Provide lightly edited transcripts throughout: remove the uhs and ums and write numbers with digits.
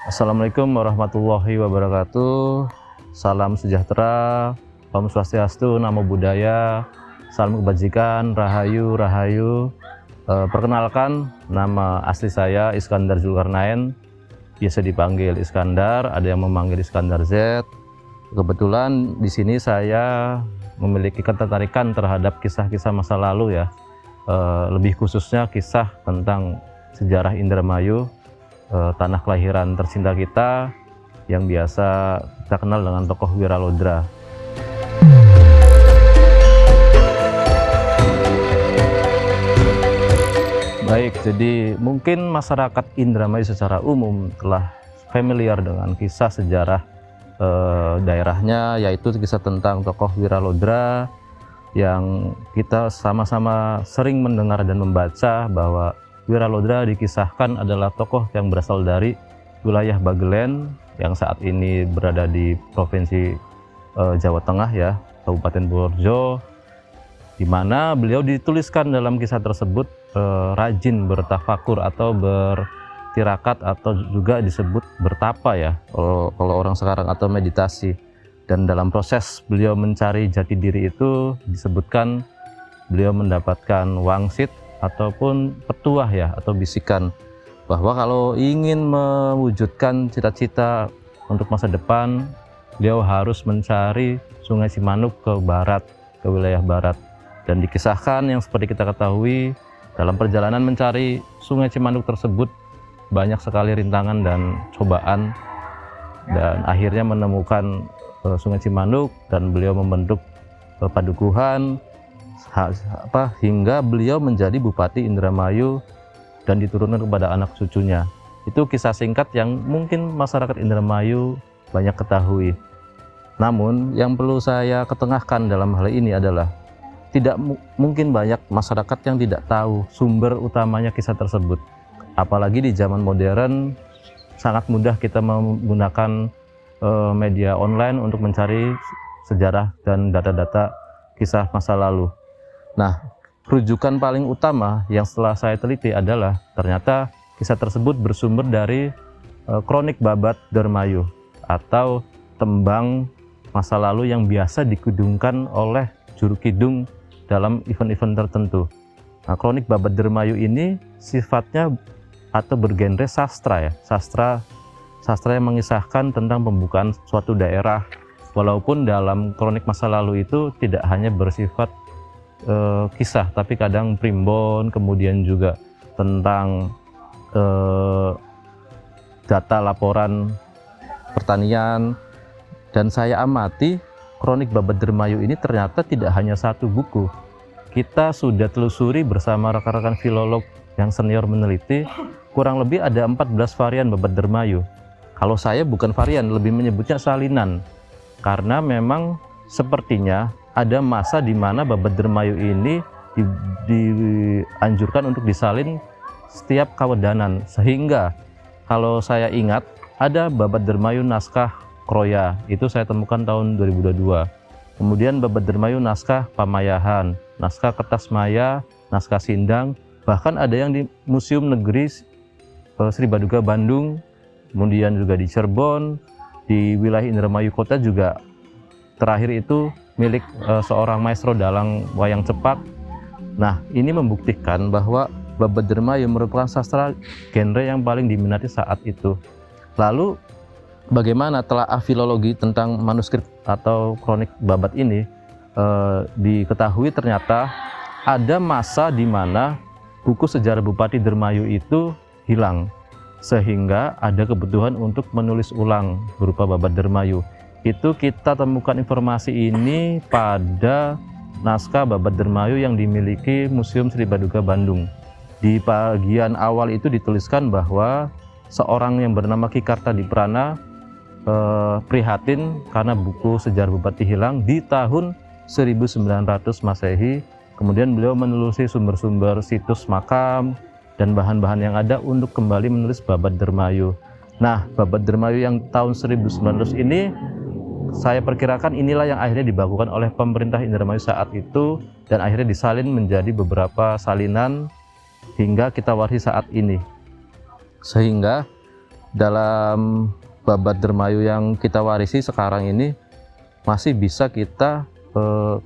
Assalamualaikum warahmatullahi wabarakatuh. Salam sejahtera, Om Swastiastu, Namo Buddhaya, salam kebajikan, Rahayu, Rahayu. Perkenalkan, nama asli saya Iskandar Zulkarnain, biasa dipanggil Iskandar, ada yang memanggil Iskandar Z. Kebetulan di sini saya memiliki ketertarikan terhadap kisah-kisah masa lalu ya, lebih khususnya kisah tentang sejarah Indramayu, tanah kelahiran tercinta kita yang biasa kita kenal dengan tokoh Wiralodra. Baik, jadi mungkin masyarakat Indramayu secara umum telah familiar dengan kisah sejarah daerahnya, yaitu kisah tentang tokoh Wiralodra yang kita sama-sama sering mendengar dan membaca bahwa Wiralodra dikisahkan adalah tokoh yang berasal dari wilayah Bagelen yang saat ini berada di Provinsi Jawa Tengah ya, Kabupaten Purworejo, di mana beliau dituliskan dalam kisah tersebut rajin bertafakur atau bertirakat atau juga disebut bertapa ya kalau orang sekarang, atau meditasi. Dan dalam proses beliau mencari jati diri itu disebutkan beliau mendapatkan wangsit ataupun petuah ya, atau bisikan bahwa kalau ingin mewujudkan cita-cita untuk masa depan, beliau harus mencari Sungai Cimanuk ke barat, ke wilayah barat. Dan dikisahkan yang seperti kita ketahui, dalam perjalanan mencari Sungai Cimanuk tersebut banyak sekali rintangan dan cobaan, dan akhirnya menemukan Sungai Cimanuk dan beliau membentuk padukuhan hingga beliau menjadi Bupati Indramayu dan diturunkan kepada anak cucunya. Itu kisah singkat yang mungkin masyarakat Indramayu banyak ketahui. Namun yang perlu saya ketengahkan dalam hal ini adalah tidak mungkin banyak masyarakat yang tidak tahu sumber utamanya kisah tersebut. Apalagi di zaman modern sangat mudah kita menggunakan media online untuk mencari sejarah dan data-data kisah masa lalu. Nah, rujukan paling utama yang setelah saya teliti adalah ternyata kisah tersebut bersumber dari kronik Babat Dermayu atau tembang masa lalu yang biasa dikidungkan oleh juru kidung dalam event-event tertentu. Nah, kronik Babat Dermayu ini sifatnya atau bergenre sastra ya, sastra yang mengisahkan tentang pembukaan suatu daerah, walaupun dalam kronik masa lalu itu tidak hanya bersifat kisah, tapi kadang primbon, kemudian juga tentang data laporan pertanian. Dan saya amati kronik Babat Dermayu ini ternyata tidak hanya satu buku. Kita sudah telusuri bersama rekan-rekan filolog yang senior meneliti, kurang lebih ada 14 varian Babat Dermayu. Kalau saya bukan varian, lebih menyebutnya salinan, karena memang sepertinya ada masa di mana Babat Dermayu ini dianjurkan untuk disalin setiap kawedanan, sehingga kalau saya ingat ada Babat Dermayu naskah Kroya, itu saya temukan tahun 2022. Kemudian Babat Dermayu naskah Pamayahan, naskah Kertas Maya, naskah Sindang, bahkan ada yang di Museum Negeri Sri Baduga Bandung, kemudian juga di Cirebon, di wilayah Indramayu Kota juga. Terakhir itu milik seorang maestro dalang wayang cepak. Nah, ini membuktikan bahwa Babat Dermayu merupakan sastra genre yang paling diminati saat itu. Lalu bagaimana telaah filologi tentang manuskrip atau kronik Babat ini? Diketahui ternyata ada masa di mana buku sejarah Bupati Dermayu itu hilang, sehingga ada kebutuhan untuk menulis ulang berupa Babat Dermayu. Itu kita temukan informasi ini pada naskah Babat Dermayu yang dimiliki Museum Sri Baduga Bandung. Di bagian awal itu dituliskan bahwa seorang yang bernama Ki Kartadiprana prihatin karena buku sejarah Bupati hilang di tahun 1900 Masehi. Kemudian beliau menelusuri sumber-sumber situs makam dan bahan-bahan yang ada untuk kembali menulis Babat Dermayu. Nah, Babat Dermayu yang tahun 1900 ini saya perkirakan inilah yang akhirnya dibakukan oleh pemerintah Indramayu saat itu, dan akhirnya disalin menjadi beberapa salinan hingga kita warisi saat ini. Sehingga dalam Babat Dermayu yang kita warisi sekarang ini masih bisa kita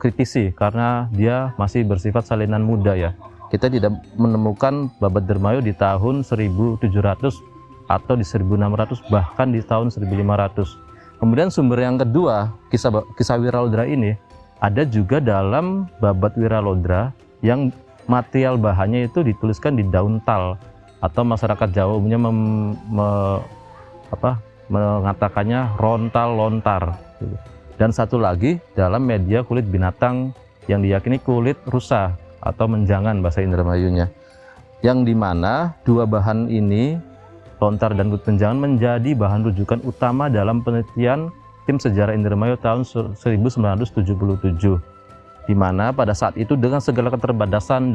kritisi karena dia masih bersifat salinan muda ya. Kita tidak menemukan Babat Dermayu di tahun 1700 atau di 1600, bahkan di tahun 1500. Kemudian sumber yang kedua, kisah Wiralodra ini ada juga dalam Babat Wiralodra yang material bahannya itu dituliskan di daun tal, atau masyarakat Jawa umumnya mengatakannya rontal lontar. Dan satu lagi dalam media kulit binatang yang diyakini kulit rusa atau menjangan bahasa Indramayunya, yang dimana dua bahan ini, lontar dan kulit menjangan, menjadi bahan rujukan utama dalam penelitian tim sejarah Indramayu tahun 1977, di mana pada saat itu dengan segala keterbatasan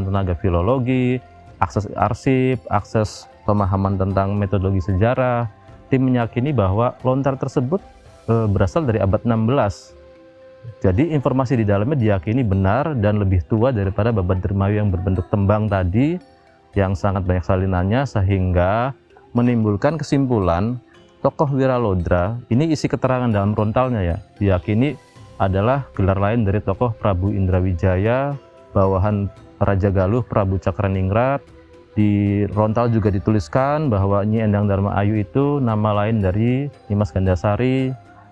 tenaga filologi, akses arsip, akses pemahaman tentang metodologi sejarah, tim meyakini bahwa lontar tersebut berasal dari abad 16. Jadi informasi di dalamnya diyakini benar dan lebih tua daripada Babat Dermayu yang berbentuk tembang tadi yang sangat banyak salinannya, sehingga menimbulkan kesimpulan tokoh Wiralodra ini, isi keterangan dalam rontalnya ya, diyakini adalah gelar lain dari tokoh Prabu Indrawijaya, bawahan Raja Galuh Prabu Cakraningrat. Di rontal juga dituliskan bahwa Nyi Endang Dharma Ayu itu nama lain dari Nyimas Gandasari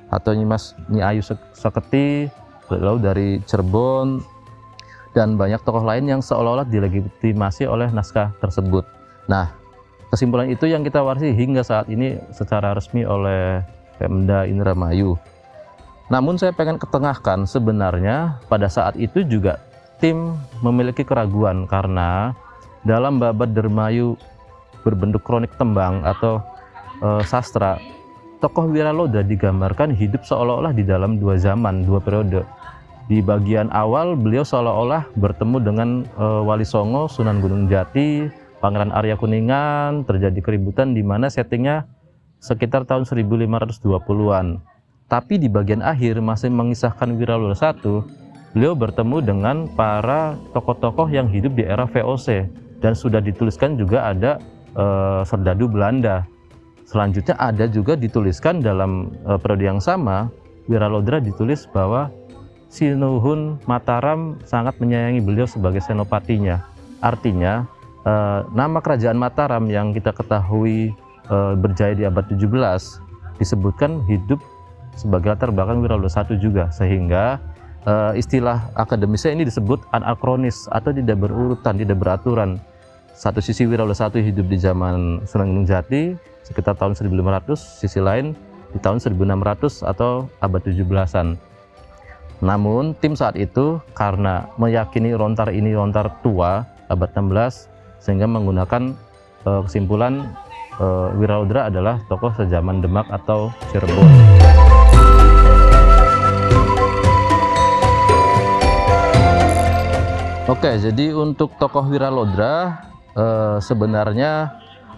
atau Nyi Ayu Seketi, lalu dari Cirebon, dan banyak tokoh lain yang seolah-olah dilegitimasi oleh naskah tersebut. Nah, kesimpulan itu yang kita warisi hingga saat ini secara resmi oleh Pemda Indramayu. Namun saya pengen ketengahkan, sebenarnya pada saat itu juga tim memiliki keraguan karena dalam Babat Dermayu berbentuk kronik tembang atau sastra, tokoh Wiralodra digambarkan hidup seolah-olah di dalam dua zaman, dua periode. Di bagian awal beliau seolah-olah bertemu dengan Wali Songo, Sunan Gunung Jati, Pangeran Arya Kuningan, terjadi keributan di mana settingnya sekitar tahun 1520-an. Tapi di bagian akhir masih mengisahkan Wiralodra I, beliau bertemu dengan para tokoh-tokoh yang hidup di era VOC, dan sudah dituliskan juga ada serdadu Belanda. Selanjutnya ada juga dituliskan dalam periode yang sama, Wiralodra ditulis bahwa Sinuhun Mataram sangat menyayangi beliau sebagai senopatinya. Artinya nama kerajaan Mataram yang kita ketahui berjaya di abad 17 disebutkan hidup sebagai latar belakang Wiralodra I juga, sehingga istilah akademisnya ini disebut anakronis atau tidak berurutan, tidak beraturan. Satu sisi Wiralodra I hidup di zaman Sunan Gunung Jati sekitar tahun 1500, sisi lain di tahun 1600 atau abad 17-an. Namun tim saat itu karena meyakini lontar ini lontar tua abad 16, sehingga menggunakan kesimpulan Wiralodra adalah tokoh sejaman Demak atau Cirebon. Oke, jadi untuk tokoh Wiralodra sebenarnya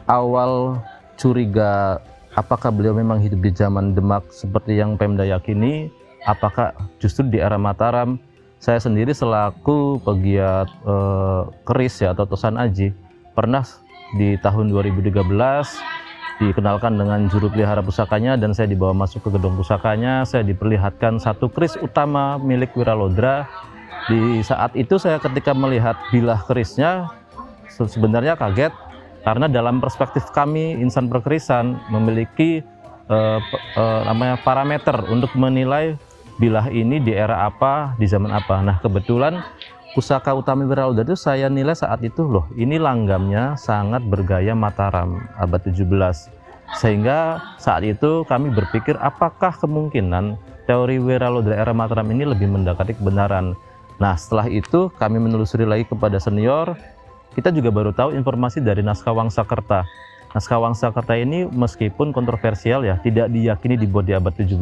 awal curiga apakah beliau memang hidup di zaman Demak seperti yang Pemda yakini, apakah justru di era Mataram. Saya sendiri selaku pegiat keris ya atau Tosan Aji pernah di tahun 2013 dikenalkan dengan juru pelihara pusakanya, dan saya dibawa masuk ke gedung pusakanya. Saya diperlihatkan satu keris utama milik Wiralodra. Di saat itu saya ketika melihat bilah kerisnya sebenarnya kaget, karena dalam perspektif kami insan perkerisan memiliki namanya parameter untuk menilai bilah ini di era apa, di zaman apa. Nah, kebetulan pusaka utama Wiralodra itu saya nilai saat itu, loh ini langgamnya sangat bergaya Mataram abad 17. Sehingga saat itu kami berpikir apakah kemungkinan teori Wiralodra era Mataram ini lebih mendekati kebenaran. Nah, setelah itu kami menelusuri lagi kepada senior. Kita juga baru tahu informasi dari naskah Wangsakerta. Naskah Wangsakerta ini meskipun kontroversial ya, tidak diyakini dibuat di abad 17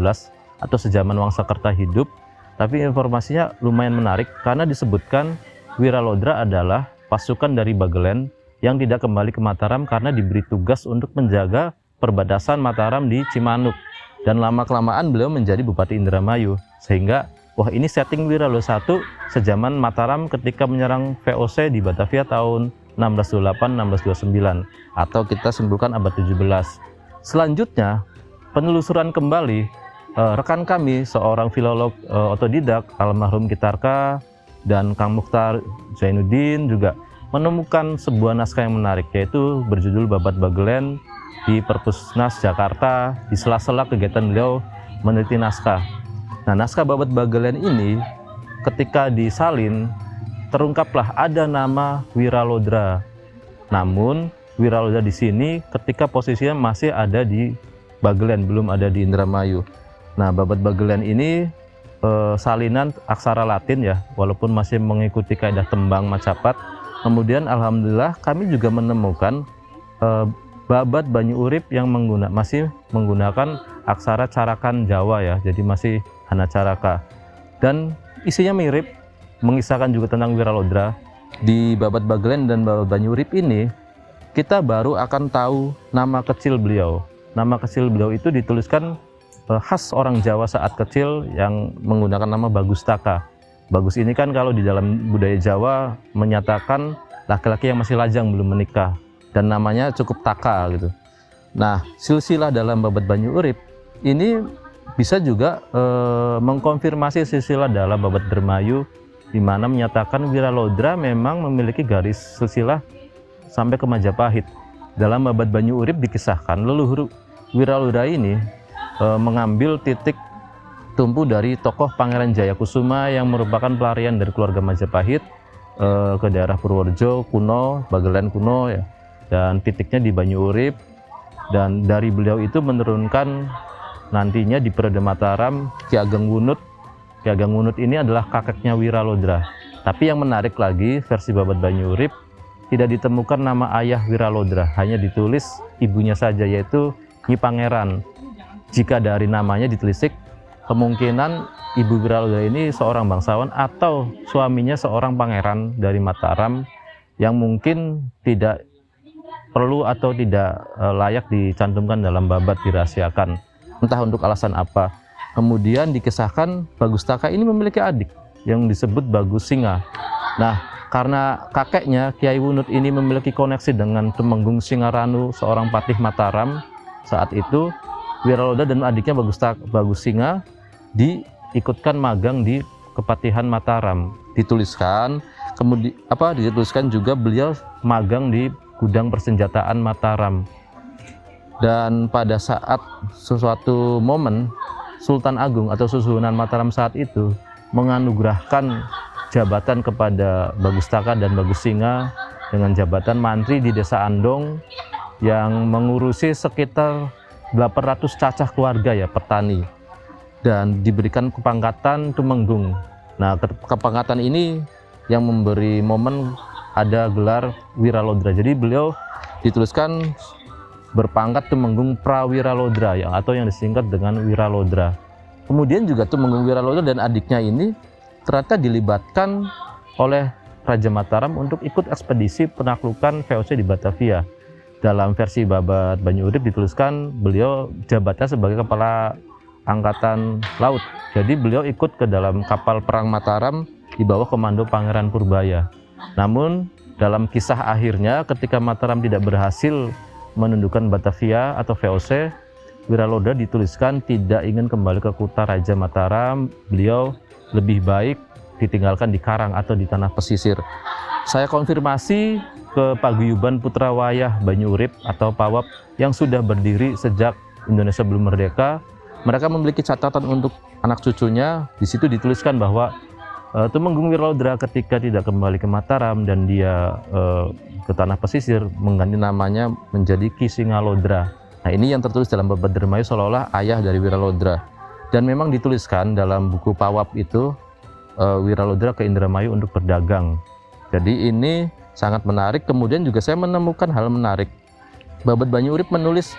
atau sejaman Wangsakerta hidup, tapi informasinya lumayan menarik karena disebutkan Wiralodra adalah pasukan dari Bagelen yang tidak kembali ke Mataram karena diberi tugas untuk menjaga perbatasan Mataram di Cimanuk, dan lama-kelamaan beliau menjadi Bupati Indramayu, sehingga wah ini setting Wiralodra I sejaman Mataram ketika menyerang VOC di Batavia tahun 1628-1629 atau kita simpulkan abad 17. Selanjutnya penelusuran kembali, rekan kami seorang filolog otodidak almarhum Kitarka dan Kang Mukhtar Zainuddin juga menemukan sebuah naskah yang menarik, yaitu berjudul Babat Bagelen di Perpusnas Jakarta di sela-sela kegiatan beliau meneliti naskah. Nah, naskah Babat Bagelen ini ketika disalin terungkaplah ada nama Wiralodra. Namun Wiralodra di sini ketika posisinya masih ada di Bagelen, belum ada di Indramayu. Nah, Babat Bagelen ini salinan aksara Latin ya, walaupun masih mengikuti kaidah tembang macapat. Kemudian alhamdulillah kami juga menemukan Babat Banyu Urip yang masih menggunakan aksara carakan Jawa ya, jadi masih hana caraka. Dan isinya mirip, mengisahkan juga tentang Wiralodra. Di Babat Bagelen dan Babat Banyu Urip ini kita baru akan tahu nama kecil beliau. Nama kecil beliau itu dituliskan khas orang Jawa saat kecil yang menggunakan nama Bagustaka. Bagus ini kan kalau di dalam budaya Jawa menyatakan laki-laki yang masih lajang belum menikah dan namanya cukup taka gitu. Nah, silsilah dalam Babat Banyu Urip ini bisa juga mengkonfirmasi silsilah dalam Babat Dermayu, di mana menyatakan Wiralodra memang memiliki garis silsilah sampai ke Majapahit. Dalam Babat Banyu Urip dikisahkan leluhur Wiralodra ini mengambil titik tumpu dari tokoh Pangeran Jayakusuma yang merupakan pelarian dari keluarga Majapahit ke daerah Purworejo kuno, Bagelen kuno ya, dan titiknya di Banyu Urip. Dan dari beliau itu menurunkan nantinya di periode Mataram Ki Ageng Wunut. Ki Ageng Wunut ini adalah kakeknya Wiralodra. Tapi yang menarik lagi, versi Babat Banyu Urip tidak ditemukan nama ayah Wiralodra, hanya ditulis ibunya saja, yaitu Nyi Pangeran. Jika dari namanya ditelisik, kemungkinan ibu Wiralodra ini seorang bangsawan atau suaminya seorang pangeran dari Mataram yang mungkin tidak perlu atau tidak layak dicantumkan dalam babat, dirahasiakan, entah untuk alasan apa. Kemudian dikisahkan Bagustaka ini memiliki adik yang disebut Bagus Singa. Nah, karena kakeknya Kiai Wunut ini memiliki koneksi dengan Tumenggung Singaranu, seorang patih Mataram saat itu, Wiralodra dan adiknya Bagus Singa diikutkan magang di Kepatihan Mataram. Dituliskan juga beliau magang di gudang persenjataan Mataram. Dan pada saat sesuatu momen Sultan Agung atau Susuhunan Mataram saat itu menganugerahkan jabatan kepada Bagustaka dan Bagus Singa dengan jabatan mantri di Desa Andong yang mengurusi sekitar 800 cacah keluarga ya, petani, dan diberikan kepangkatan Tumenggung. Nah, kepangkatan ini yang memberi momen ada gelar Wiralodra. Jadi beliau dituliskan berpangkat Tumenggung Prawiralodra atau yang disingkat dengan Wiralodra. Kemudian juga Tumenggung Wiralodra dan adiknya ini ternyata dilibatkan oleh Raja Mataram untuk ikut ekspedisi penaklukan VOC di Batavia. Dalam versi Babat Banyu Urip dituliskan beliau jabatnya sebagai kepala angkatan laut. Jadi beliau ikut ke dalam kapal perang Mataram di bawah komando Pangeran Purbaya. Namun dalam kisah akhirnya ketika Mataram tidak berhasil menundukkan Batavia atau VOC, Wiralodra dituliskan tidak ingin kembali ke kuta Raja Mataram. Beliau lebih baik ditinggalkan di karang atau di tanah pesisir. Saya konfirmasi ke Paguyuban Putra Wayah Banyu Urip atau PAWAP yang sudah berdiri sejak Indonesia belum merdeka. Mereka memiliki catatan untuk anak cucunya. Di situ dituliskan bahwa Tumenggung Wiralodra ketika tidak kembali ke Mataram dan dia ke tanah pesisir mengganti namanya menjadi Ki Singalodra. Nah, ini yang tertulis dalam Babat Dermayu seolah-olah ayah dari Wiralodra. Dan memang dituliskan dalam buku PAWAP itu Wiralodra ke Indramayu untuk berdagang. Jadi ini sangat menarik. Kemudian juga saya menemukan hal menarik. Babat Banyu Urip menulis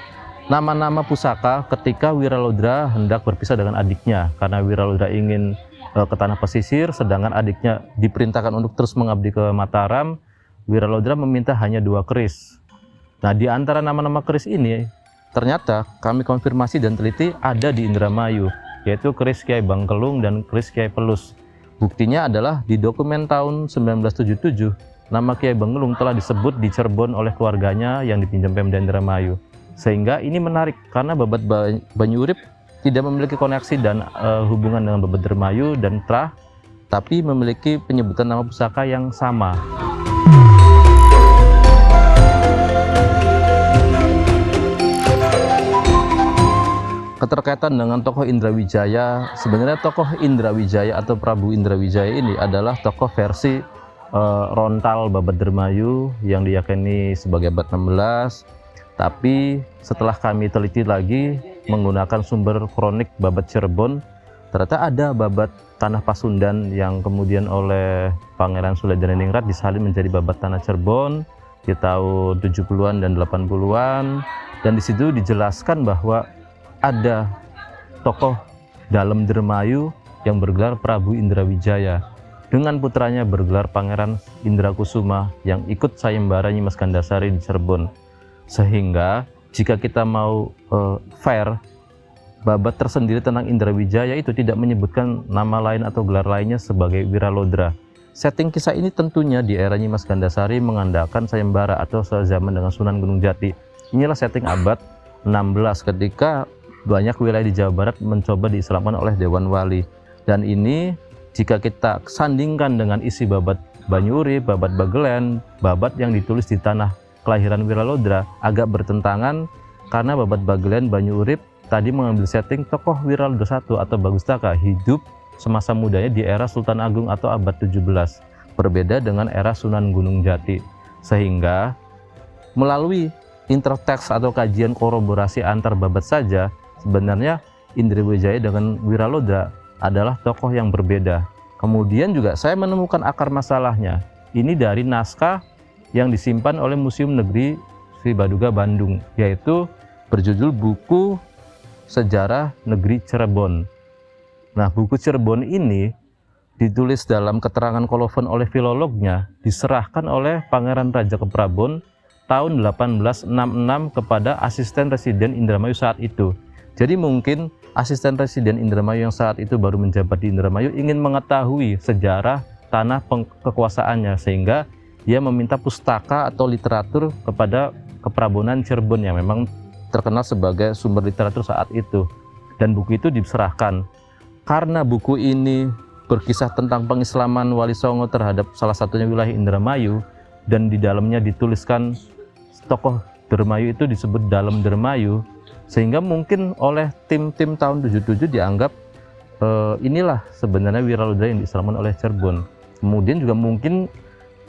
nama-nama pusaka ketika Wiralodra hendak berpisah dengan adiknya. Karena Wiralodra ingin ke tanah pesisir, sedangkan adiknya diperintahkan untuk terus mengabdi ke Mataram. Wiralodra meminta hanya 2 keris. Nah, di antara nama-nama keris ini, ternyata kami konfirmasi dan teliti ada di Indramayu, yaitu keris Kiai Bangkelung dan keris Kiai Pelus. Buktinya adalah di dokumen tahun 1977 nama Kiai Bengelung telah disebut di Cirebon oleh keluarganya yang dipinjam Pemda Indramayu. Sehingga ini menarik karena Babat Banyurip tidak memiliki koneksi dan hubungan dengan Babat Dermayu dan Trah, tapi memiliki penyebutan nama pusaka yang sama. Keterkaitan dengan tokoh Indrawijaya, sebenarnya tokoh Indrawijaya atau Prabu Indrawijaya ini adalah tokoh versi Rontal Babat Dermayu yang diyakini sebagai abad 16. Tapi setelah kami teliti lagi menggunakan sumber kronik Babat Cirebon, ternyata ada Babat Tanah Pasundan yang kemudian oleh Pangeran Suledreningrat disalin menjadi Babat Tanah Cirebon di tahun 70-an dan 80-an, dan di situ dijelaskan bahwa ada tokoh dalam Dermayu yang bergelar Prabu Indrawijaya dengan putranya bergelar Pangeran Indrakusuma yang ikut sayembara Nyimas Gandasari di Cirebon. Sehingga jika kita mau fair, Babat tersendiri tentang Indrawijaya itu tidak menyebutkan nama lain atau gelar lainnya sebagai Wiralodra. Setting kisah ini tentunya di era Nyimas Gandasari mengandalkan sayembara atau sezaman dengan Sunan Gunung Jati. Inilah setting abad 16 ketika banyak wilayah di Jawa Barat mencoba diislamkan oleh Dewan Wali. Dan ini jika kita sandingkan dengan isi Babat Banyurip, Babat Bagelen, Babat yang ditulis di tanah kelahiran Wiralodra, agak bertentangan karena Babat Bagelen Banyurip tadi mengambil setting tokoh Wiralodra I atau Bagustaka hidup semasa mudanya di era Sultan Agung atau abad 17, berbeda dengan era Sunan Gunung Jati. Sehingga melalui interteks atau kajian kolaborasi antar Babat saja, sebenarnya Indrawijaya dengan Wiralodra adalah tokoh yang berbeda. Kemudian juga saya menemukan akar masalahnya ini dari naskah yang disimpan oleh Museum Negeri Sri Baduga Bandung, yaitu berjudul Buku Sejarah Negeri Cirebon. Nah, buku Cirebon ini ditulis dalam keterangan kolofon oleh filolognya, diserahkan oleh Pangeran Raja Keprabon tahun 1866 kepada asisten residen Indramayu saat itu. Jadi mungkin asisten residen Indramayu yang saat itu baru menjabat di Indramayu ingin mengetahui sejarah tanah kekuasaannya, sehingga dia meminta pustaka atau literatur kepada Keprabonan Cirebon yang memang terkenal sebagai sumber literatur saat itu. Dan buku itu diserahkan. Karena buku ini berkisah tentang pengislaman Wali Songo terhadap salah satunya wilayah Indramayu, dan di dalamnya dituliskan tokoh Dermayu itu disebut dalam Dermayu, sehingga mungkin oleh tim-tim tahun 77 dianggap inilah sebenarnya Wiralodra yang diislamkan oleh Cirebon. Kemudian juga mungkin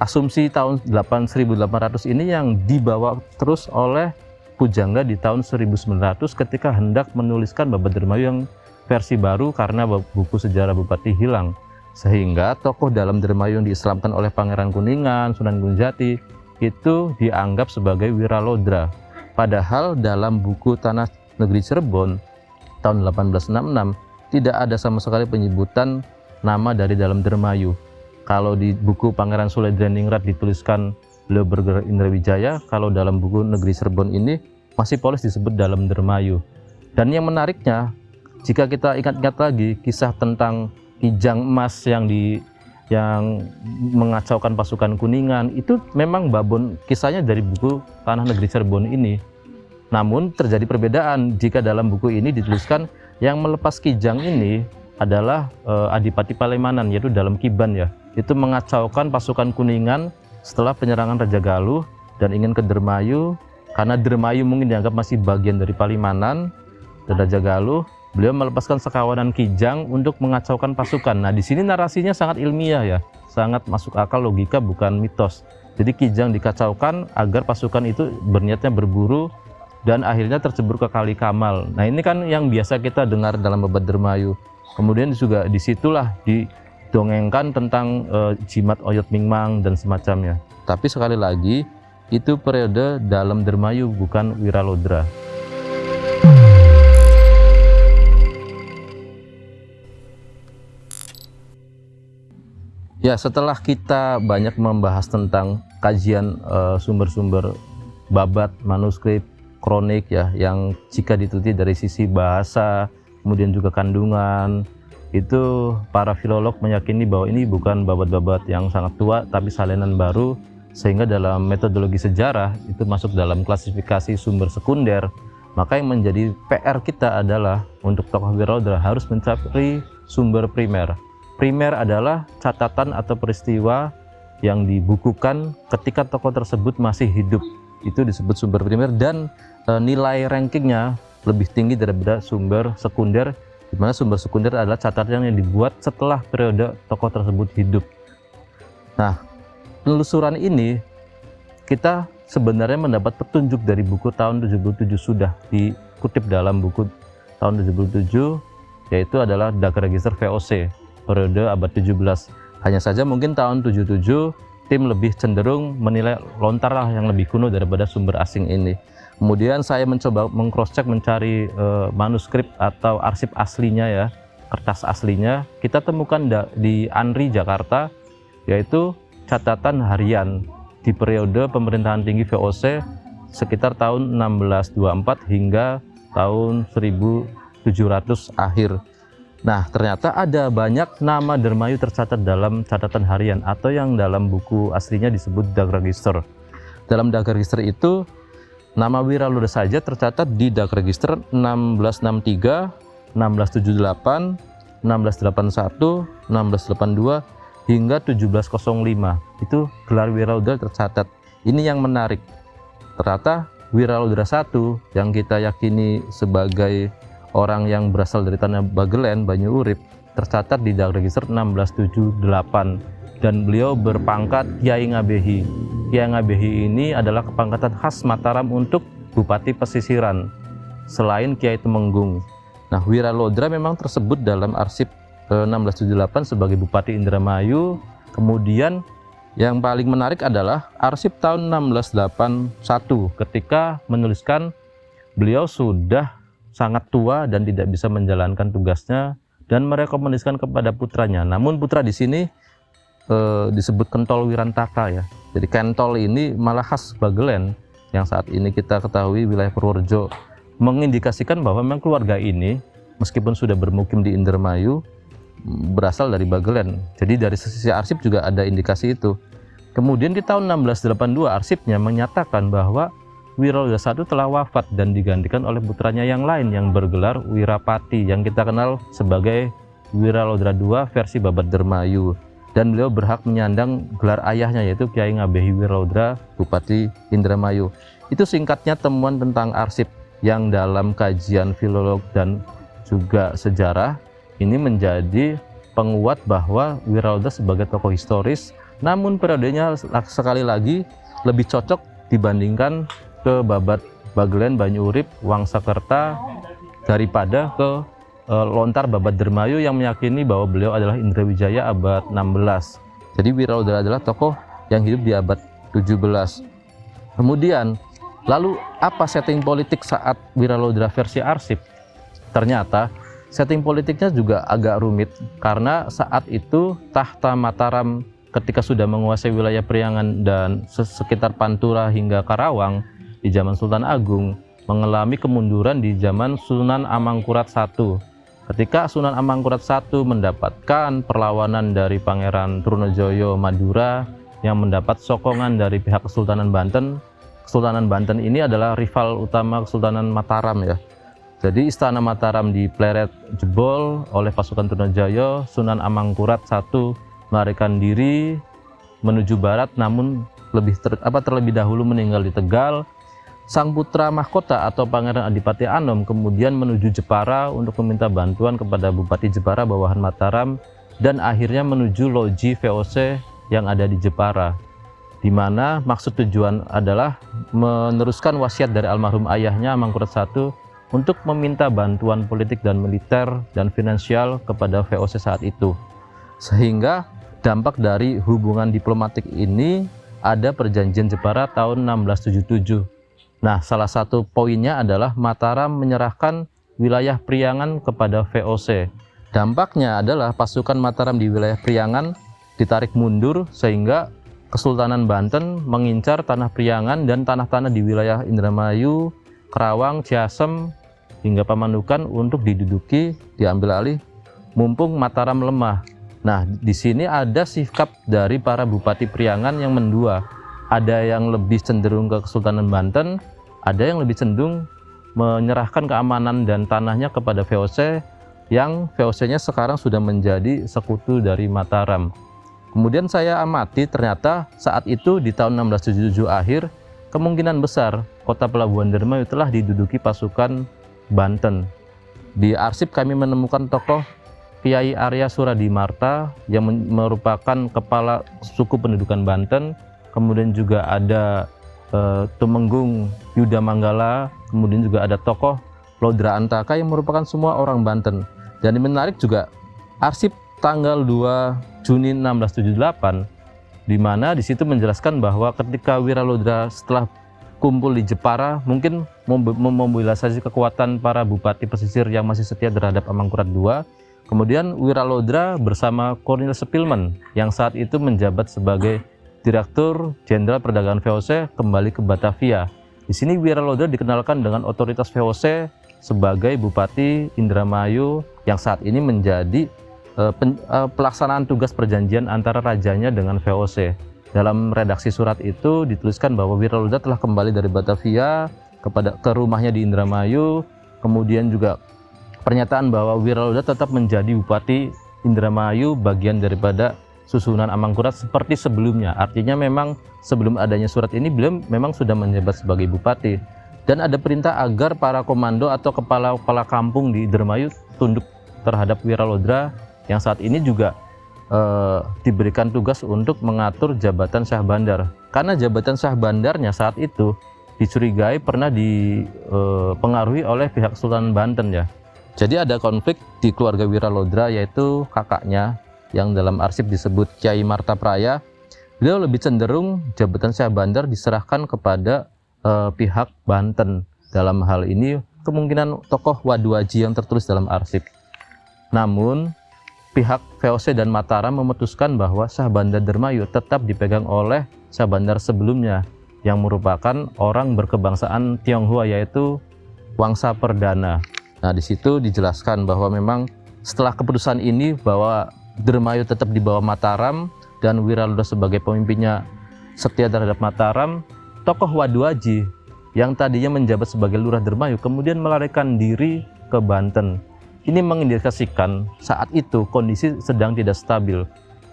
asumsi tahun 1800 ini yang dibawa terus oleh Pujangga di tahun 1900 ketika hendak menuliskan Babat Dermayu yang versi baru karena buku sejarah Bupati hilang. Sehingga tokoh dalam Dermayu yang diislamkan oleh Pangeran Kuningan, Sunan Gunung Jati itu dianggap sebagai Wiralodra. Padahal dalam buku Tanah Negeri Cirebon tahun 1866 tidak ada sama sekali penyebutan nama dari dalam Dermayu. Kalau di buku Pangeran Suledreningrat dituliskan beliau bergelar Indrawijaya, kalau dalam buku Negeri Cirebon ini masih polos disebut dalam Dermayu. Dan yang menariknya, jika kita ingat-ingat lagi kisah tentang Kijang Emas yang mengacaukan pasukan Kuningan, itu memang babon kisahnya dari buku Tanah Negeri Cirebon ini. Namun terjadi perbedaan jika dalam buku ini dituliskan yang melepas Kijang ini adalah Adipati Palemanan, yaitu dalam Kiban ya. Itu mengacaukan pasukan Kuningan setelah penyerangan Raja Galuh dan ingin ke Dermayu, karena Dermayu mungkin dianggap masih bagian dari Palimanan dan Raja Galuh. Beliau melepaskan sekawanan Kijang untuk mengacaukan pasukan. Nah, di sini narasinya sangat ilmiah ya, sangat masuk akal, logika, bukan mitos. Jadi Kijang dikacaukan agar pasukan itu berniatnya berburu dan akhirnya tercebur ke Kali Kamal. Nah, ini kan yang biasa kita dengar dalam Babat Dermayu. Kemudian juga disitulah didongengkan tentang jimat Oyot Mingmang dan semacamnya. Tapi sekali lagi, itu periode dalam Dermayu, bukan Wiralodra. Ya, setelah kita banyak membahas tentang kajian sumber-sumber babat, manuskrip, kronik ya, yang jika diteliti dari sisi bahasa, kemudian juga kandungan, itu para filolog meyakini bahwa ini bukan babat-babat yang sangat tua, tapi salinan baru sehingga dalam metodologi sejarah itu masuk dalam klasifikasi sumber sekunder. Maka yang menjadi PR kita adalah untuk tokoh Wiralodra harus mencari sumber primer. Primer adalah catatan atau peristiwa yang dibukukan ketika tokoh tersebut masih hidup, itu disebut sumber primer, dan nilai rankingnya lebih tinggi daripada sumber sekunder, di mana sumber sekunder adalah catatan yang dibuat setelah periode tokoh tersebut hidup. Nah, penelusuran ini kita sebenarnya mendapat petunjuk dari buku tahun 77, sudah dikutip dalam buku tahun 77, yaitu adalah Dagregister VOC periode abad 17. Hanya saja mungkin tahun 77 tim lebih cenderung menilai lontar lah yang lebih kuno daripada sumber asing ini. Kemudian saya mencoba meng-cross-check mencari manuskrip atau arsip aslinya ya, kertas aslinya. Kita temukan di ANRI Jakarta, yaitu catatan harian di periode pemerintahan tinggi VOC sekitar tahun 1624 hingga tahun 1700 akhir. Nah, ternyata ada banyak nama Dermayu tercatat dalam catatan harian atau yang dalam buku aslinya disebut Dagregister. Dalam Dagregister itu nama Wiralodra saja tercatat di Dagregister 1663, 1678, 1681, 1682 hingga 1705. Itu gelar Wiralodra tercatat. Ini yang menarik. Ternyata Wiralodra I yang kita yakini sebagai orang yang berasal dari tanah Bagelen, Banyu Urip, tercatat di Dagregister 1678 dan beliau berpangkat Kiai Ngabehi. Kiai Ngabehi ini adalah kepangkatan khas Mataram untuk Bupati Pesisiran selain Kiai Temenggung. Nah, Wiralodra memang tersebut dalam arsip 1678 sebagai Bupati Indramayu. Kemudian yang paling menarik adalah arsip tahun 1681 ketika menuliskan beliau sudah sangat tua dan tidak bisa menjalankan tugasnya dan merekomendasikan kepada putranya. Namun putra di sini disebut Kentol Wirantaka ya. Jadi Kentol ini malah khas Bagelen yang saat ini kita ketahui wilayah Purworejo, mengindikasikan bahwa memang keluarga ini meskipun sudah bermukim di Indramayu berasal dari Bagelen. Jadi dari sisi arsip juga ada indikasi itu. Kemudian di tahun 1682 arsipnya menyatakan bahwa Wiralodra I telah wafat dan digantikan oleh putranya yang lain yang bergelar Wirapati yang kita kenal sebagai Wiralodra II versi Babat Dermayu, dan beliau berhak menyandang gelar ayahnya yaitu Kiai Ngabehi Wiralodra Bupati Indramayu. Itu singkatnya temuan tentang arsip yang dalam kajian filolog dan juga sejarah ini menjadi penguat bahwa Wiralodra sebagai tokoh historis, namun periodenya sekali lagi lebih cocok dibandingkan ke Babat Bagelen, Banyu Urip, Wangsakerta daripada ke lontar Babat Dermayu yang meyakini bahwa beliau adalah Indrawijaya abad 16. Jadi Wiralodra adalah tokoh yang hidup di abad 17. Kemudian lalu apa setting politik saat Wiralodra versi arsip? Ternyata setting politiknya juga agak rumit karena saat itu tahta Mataram ketika sudah menguasai wilayah Priangan dan sekitar Pantura hingga Karawang di zaman Sultan Agung mengalami kemunduran di zaman Sunan Amangkurat I. Ketika Sunan Amangkurat I mendapatkan perlawanan dari Pangeran Trunojoyo Madura yang mendapat sokongan dari pihak Kesultanan Banten. Kesultanan Banten ini adalah rival utama Kesultanan Mataram ya. Jadi istana Mataram dipleret jebol oleh pasukan Trunojoyo. Sunan Amangkurat I melarikan diri menuju barat, namun terlebih dahulu meninggal di Tegal. Sang putra mahkota atau Pangeran Adipati Anom kemudian menuju Jepara untuk meminta bantuan kepada Bupati Jepara bawahan Mataram dan akhirnya menuju loji VOC yang ada di Jepara, di mana maksud tujuan adalah meneruskan wasiat dari almarhum ayahnya Amangkurat I untuk meminta bantuan politik dan militer dan finansial kepada VOC saat itu. Sehingga dampak dari hubungan diplomatik ini ada perjanjian Jepara tahun 1677. Nah, salah satu poinnya adalah Mataram menyerahkan wilayah Priangan kepada VOC. Dampaknya adalah pasukan Mataram di wilayah Priangan ditarik mundur sehingga Kesultanan Banten mengincar tanah Priangan dan tanah-tanah di wilayah Indramayu, Karawang, Ciasem, hingga Pamanukan untuk diduduki, diambil alih, mumpung Mataram lemah. Nah, di sini ada sikap dari para Bupati Priangan yang mendua. ada yang lebih cenderung ke Kesultanan Banten, ada yang lebih cenderung menyerahkan keamanan dan tanahnya kepada VOC, yang VOC-nya sekarang sudah menjadi sekutu dari Mataram. Kemudian saya amati ternyata saat itu di tahun 1677 akhir, kemungkinan besar kota pelabuhan Indramayu telah diduduki pasukan Banten. Di arsip kami menemukan tokoh Kiai Arya Suradimarta yang merupakan kepala suku pendudukan Banten, kemudian juga ada Tumenggung Yuda Manggala, kemudian juga ada tokoh Lodra Antaka yang merupakan semua orang Banten. Dan yang menarik juga arsip tanggal 2 Juni 1678, di mana di situ menjelaskan bahwa ketika Wiralodra setelah kumpul di Jepara, mungkin memobilisasi kekuatan para bupati pesisir yang masih setia terhadap Amangkurat II. Kemudian Wiralodra bersama Cornelis Spilman yang saat itu menjabat sebagai Direktur Jenderal Perdagangan VOC kembali ke Batavia. Di sini Wiralodra dikenalkan dengan otoritas VOC sebagai Bupati Indramayu yang saat ini menjadi pelaksanaan tugas perjanjian antara rajanya dengan VOC. Dalam redaksi surat itu dituliskan bahwa Wiralodra telah kembali dari Batavia ke rumahnya di Indramayu. Kemudian juga pernyataan bahwa Wiralodra tetap menjadi Bupati Indramayu bagian daripada susunan Amangkurat seperti sebelumnya. Artinya memang sebelum adanya surat ini beliau memang sudah menjabat sebagai bupati. Dan ada perintah agar para komando atau kepala-kepala kampung di Indramayu tunduk terhadap Wiralodra yang saat ini juga diberikan tugas untuk mengatur jabatan Syah Bandar. Karena jabatan Syah Bandarnya saat itu dicurigai pernah dipengaruhi oleh pihak Sultan Banten ya. Jadi ada konflik di keluarga Wiralodra, yaitu kakaknya yang dalam arsip disebut Kiai Martapraya. Beliau lebih cenderung jabatan Syah Bandar diserahkan kepada pihak Banten. Dalam hal ini kemungkinan tokoh Waduaji yang tertulis dalam arsip. Namun pihak VOC dan Mataram memutuskan bahwa Syah Bandar Indramayu tetap dipegang oleh Syah Bandar sebelumnya yang merupakan orang berkebangsaan Tionghoa, yaitu Wangsa Perdana. Nah, di situ dijelaskan bahwa memang setelah keputusan ini bahwa Indramayu tetap di bawah Mataram dan Wiralodra sebagai pemimpinnya setia terhadap Mataram, tokoh Waduaji yang tadinya menjabat sebagai lurah Indramayu kemudian melarikan diri ke Banten. Ini mengindikasikan saat itu kondisi sedang tidak stabil.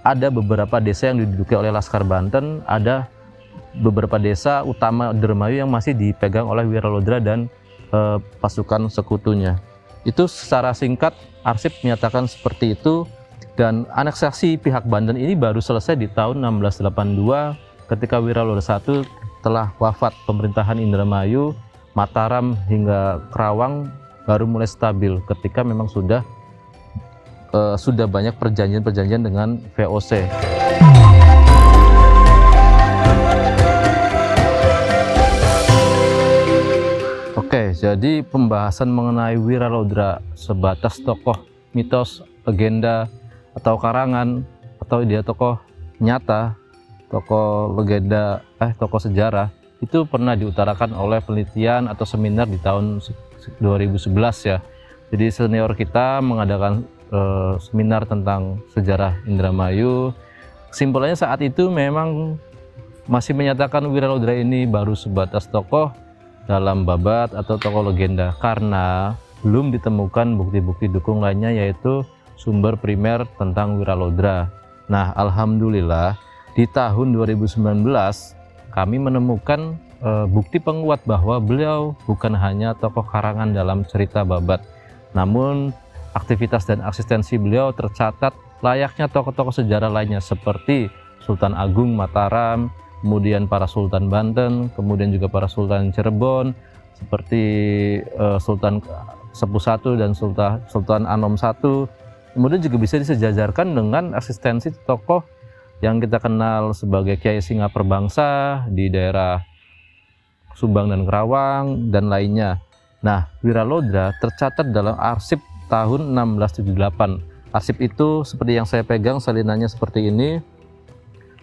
Ada beberapa desa yang diduduki oleh Laskar Banten, ada beberapa desa utama Indramayu yang masih dipegang oleh Wiralodra dan pasukan sekutunya. Itu secara singkat arsip menyatakan seperti itu, dan aneksasi pihak Banten ini baru selesai di tahun 1682 ketika Wiralodra I telah wafat. Pemerintahan Indramayu, Mataram hingga Kerawang baru mulai stabil ketika memang sudah banyak perjanjian-perjanjian dengan VOC. Oke, jadi pembahasan mengenai Wiralodra sebatas tokoh mitos, legenda, atau karangan, atau dia tokoh nyata, tokoh legenda, tokoh sejarah, itu pernah diutarakan oleh penelitian atau seminar di tahun 2011 ya. Jadi senior kita mengadakan seminar tentang sejarah Indramayu. Kesimpulannya saat itu memang masih menyatakan Wiralodra ini baru sebatas tokoh dalam babat atau tokoh legenda, karena belum ditemukan bukti-bukti dukung lainnya, yaitu sumber primer tentang Wiralodra. Nah, alhamdulillah di tahun 2019 kami menemukan bukti penguat bahwa beliau bukan hanya tokoh karangan dalam cerita babat, namun aktivitas dan eksistensi beliau tercatat layaknya tokoh-tokoh sejarah lainnya seperti Sultan Agung Mataram, kemudian para Sultan Banten, kemudian juga para Sultan Cirebon seperti Sultan Sepuh I dan Sultan Anom I. Kemudian juga bisa disejajarkan dengan eksistensi tokoh yang kita kenal sebagai Kiai Singa Perbangsa di daerah Subang dan Kerawang dan lainnya. Nah, Wiralodra tercatat dalam arsip tahun 1678. Arsip itu seperti yang saya pegang, salinannya seperti ini,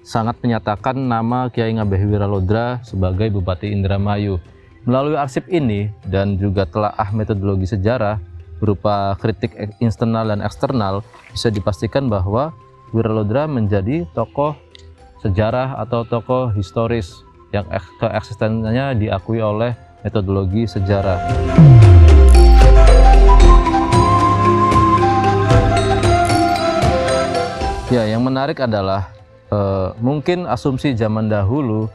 sangat menyatakan nama Kiai Ngabeh Wiralodra sebagai Bupati Indramayu. Melalui arsip ini dan juga telaah metodologi sejarah berupa kritik internal dan eksternal, bisa dipastikan bahwa Wiralodra menjadi tokoh sejarah atau tokoh historis yang keeksistensinya diakui oleh metodologi sejarah. Ya, yang menarik adalah mungkin asumsi zaman dahulu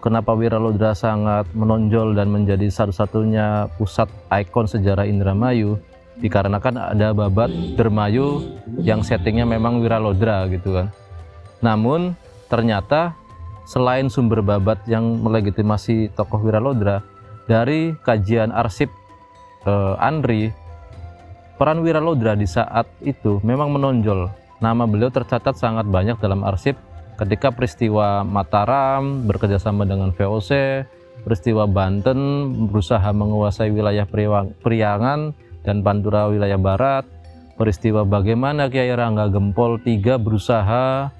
kenapa Wiralodra sangat menonjol dan menjadi satu-satunya pusat ikon sejarah Indramayu, dikarenakan ada Babat Dermayu yang settingnya memang Wiralodra gitu kan. Namun ternyata selain sumber Babat yang melegitimasi tokoh Wiralodra, dari kajian arsip Andri, peran Wiralodra di saat itu memang menonjol. Nama beliau tercatat sangat banyak dalam arsip ketika peristiwa Mataram bekerjasama dengan VOC, peristiwa Banten berusaha menguasai wilayah Priangan dan Pantura wilayah barat, peristiwa bagaimana Kiai Rangga Gempol III berusaha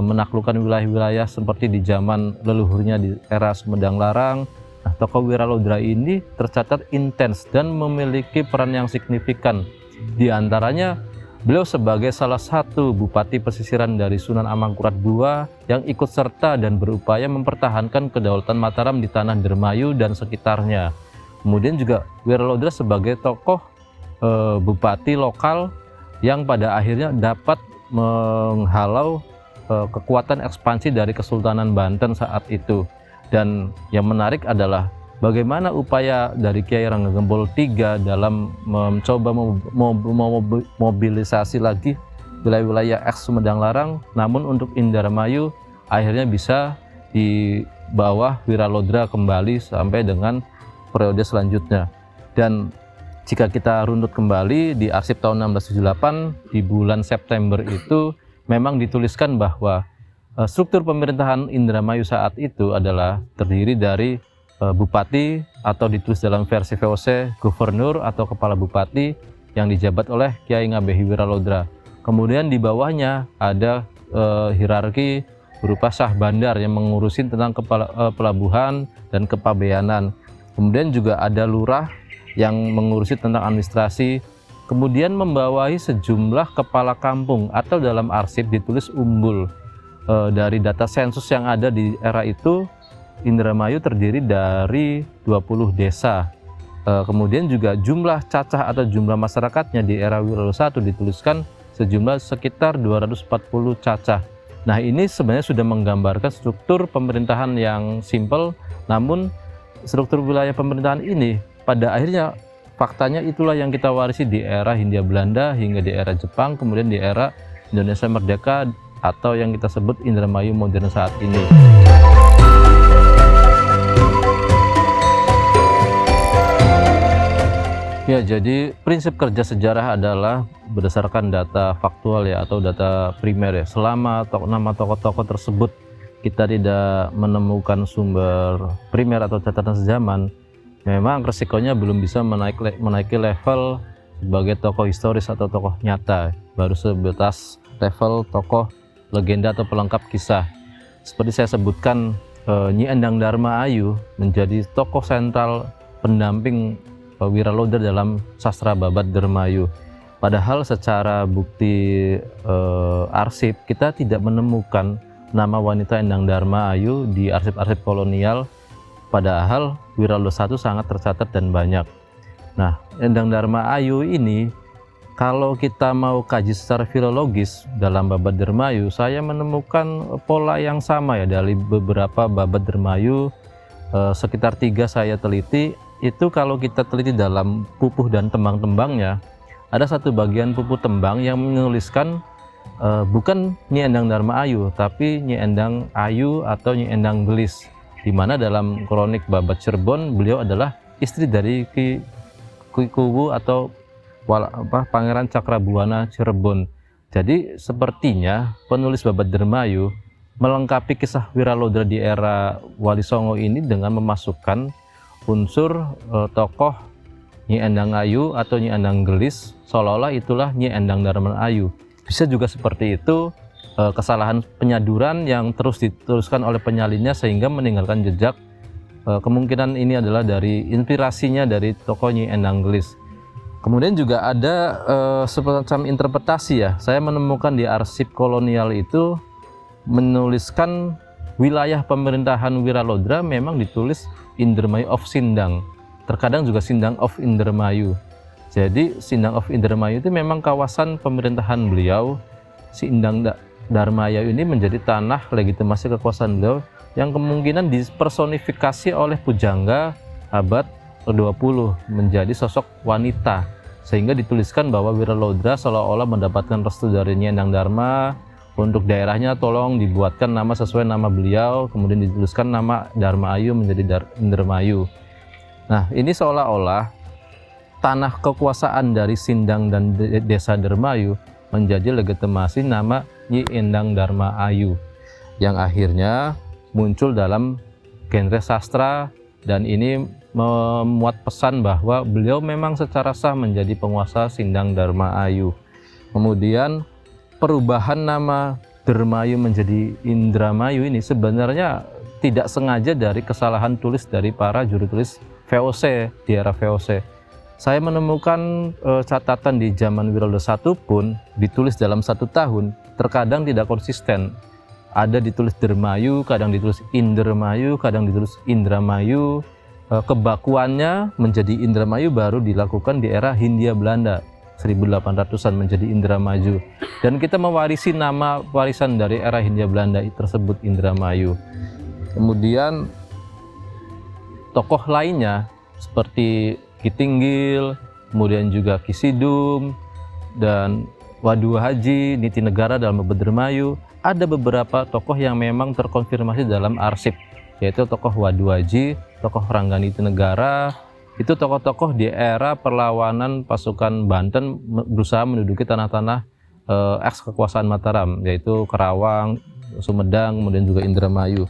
menaklukkan wilayah-wilayah seperti di zaman leluhurnya di era Sumedang Larang. Nah, tokoh Wiralodra ini tercatat intens dan memiliki peran yang signifikan. Di antaranya beliau sebagai salah satu bupati pesisiran dari Sunan Amangkurat II yang ikut serta dan berupaya mempertahankan kedaulatan Mataram di tanah Dermayu dan sekitarnya. Kemudian juga Wiralodra sebagai tokoh bupati lokal yang pada akhirnya dapat menghalau kekuatan ekspansi dari Kesultanan Banten saat itu. Dan yang menarik adalah bagaimana upaya dari Kiai Rangga Gempol III dalam mencoba mobilisasi lagi wilayah-wilayah eks Sumedang Larang, namun untuk Indramayu akhirnya bisa di bawah Wiralodra kembali sampai dengan periode selanjutnya. Dan jika kita runut kembali di arsip tahun 1678 di bulan September itu memang dituliskan bahwa struktur pemerintahan Indramayu saat itu adalah terdiri dari bupati atau ditulis dalam versi VOC gubernur atau kepala bupati yang dijabat oleh Kiai Ngabehi Wiralodra. Kemudian di bawahnya ada hierarki berupa Syah Bandar yang mengurusin tentang pelabuhan dan kepabeanan. Kemudian juga ada lurah yang mengurusi tentang administrasi. Kemudian membawahi sejumlah kepala kampung atau dalam arsip ditulis umbul. Dari data sensus yang ada di era itu, Indramayu terdiri dari 20 desa. Kemudian juga jumlah cacah atau jumlah masyarakatnya di era Wiralodra I dituliskan sejumlah sekitar 240 cacah. Nah, ini sebenarnya sudah menggambarkan struktur pemerintahan yang simpel, namun struktur wilayah pemerintahan ini pada akhirnya faktanya itulah yang kita warisi di era Hindia Belanda hingga di era Jepang, kemudian di era Indonesia Merdeka atau yang kita sebut Indramayu modern saat ini. Ya, jadi prinsip kerja sejarah adalah berdasarkan data faktual ya atau data primer ya. Selama nama tokoh-tokoh tersebut kita tidak menemukan sumber primer atau catatan sejaman, memang resikonya belum bisa menaiki level sebagai tokoh historis atau tokoh nyata, baru sebatas level tokoh legenda atau pelengkap kisah. Seperti saya sebutkan, Nyi Endang Dharma Ayu menjadi tokoh sentral pendamping Wiralodra dalam sastra Babat Dermayu. Padahal secara bukti arsip kita tidak menemukan nama wanita Endang Dharma Ayu di arsip-arsip kolonial, padahal Wiralodra I sangat tercatat dan banyak. Nah, Endang Dharma Ayu ini kalau kita mau kaji secara filologis dalam Babat Dermayu, saya menemukan pola yang sama ya dari beberapa Babat Dermayu, sekitar 3 saya teliti. Itu kalau kita teliti dalam pupuh dan tembang-tembangnya, ada satu bagian pupuh tembang yang menuliskan bukan Nyi Endang Dharma Ayu, tapi Nyi Endang Ayu atau Nyi Endang Gelis, di mana dalam kronik Babat Cirebon beliau adalah istri dari Ki Kuwu atau Pangeran Cakrabuana Cirebon. Jadi sepertinya penulis Babat Dermayu melengkapi kisah Wiralodra di era Wali Songo ini dengan memasukkan unsur tokoh Nyi Endang Ayu atau Nyi Endang Gelis, seolah-olah itulah Nyi Endang Dharma Ayu. Bisa juga seperti itu, kesalahan penyaduran yang terus diteruskan oleh penyalinnya sehingga meninggalkan jejak. Kemungkinan ini adalah dari inspirasinya dari tokoh Nyi Endang Gelis. Kemudian juga ada semacam interpretasi ya. Saya menemukan di arsip kolonial itu menuliskan wilayah pemerintahan Wiralodra memang ditulis Indramayu of Sindang, terkadang juga Sindang of Indramayu. Jadi Sindang of Indramayu itu memang kawasan pemerintahan beliau. Sindang Dharmayu ini menjadi tanah legitimasi kekuasaan beliau yang kemungkinan dipersonifikasi oleh pujangga abad ke-20 menjadi sosok wanita, sehingga dituliskan bahwa Wiralodra seolah-olah mendapatkan restu dari Nyai Endang Dharma untuk daerahnya tolong dibuatkan nama sesuai nama beliau, kemudian dituliskan nama Dharmayu menjadi Indramayu. Nah, ini seolah-olah tanah kekuasaan dari Sindang dan desa Dharmayu menjadi legitimasi nama Nyi Endang Dharmayu yang akhirnya muncul dalam genre sastra, dan ini memuat pesan bahwa beliau memang secara sah menjadi penguasa Sindang Dharmayu. Kemudian perubahan nama Dharmayu menjadi Indramayu ini sebenarnya tidak sengaja dari kesalahan tulis dari para juru tulis VOC di era VOC. Saya menemukan catatan di zaman Wiralodra I pun ditulis dalam 1 tahun, terkadang tidak konsisten. Ada ditulis Dharmayu, kadang ditulis Indramayu, kadang ditulis Indramayu. Kebakuannya menjadi Indramayu baru dilakukan di era Hindia Belanda 1800-an menjadi Indramayu, dan kita mewarisi nama warisan dari era Hindia Belanda tersebut Indramayu. Kemudian tokoh lainnya seperti Ki Tinggil, kemudian juga Ki Sidum dan Wadu Haji, Niti Negara dalam Babad Dharmayu. Ada beberapa tokoh yang memang terkonfirmasi dalam arsip, yaitu tokoh Wadu Haji, tokoh Rangganiti Negara. Itu tokoh-tokoh di era perlawanan pasukan Banten berusaha menduduki tanah-tanah eks kekuasaan Mataram, yaitu Karawang, Sumedang, kemudian juga Indramayu.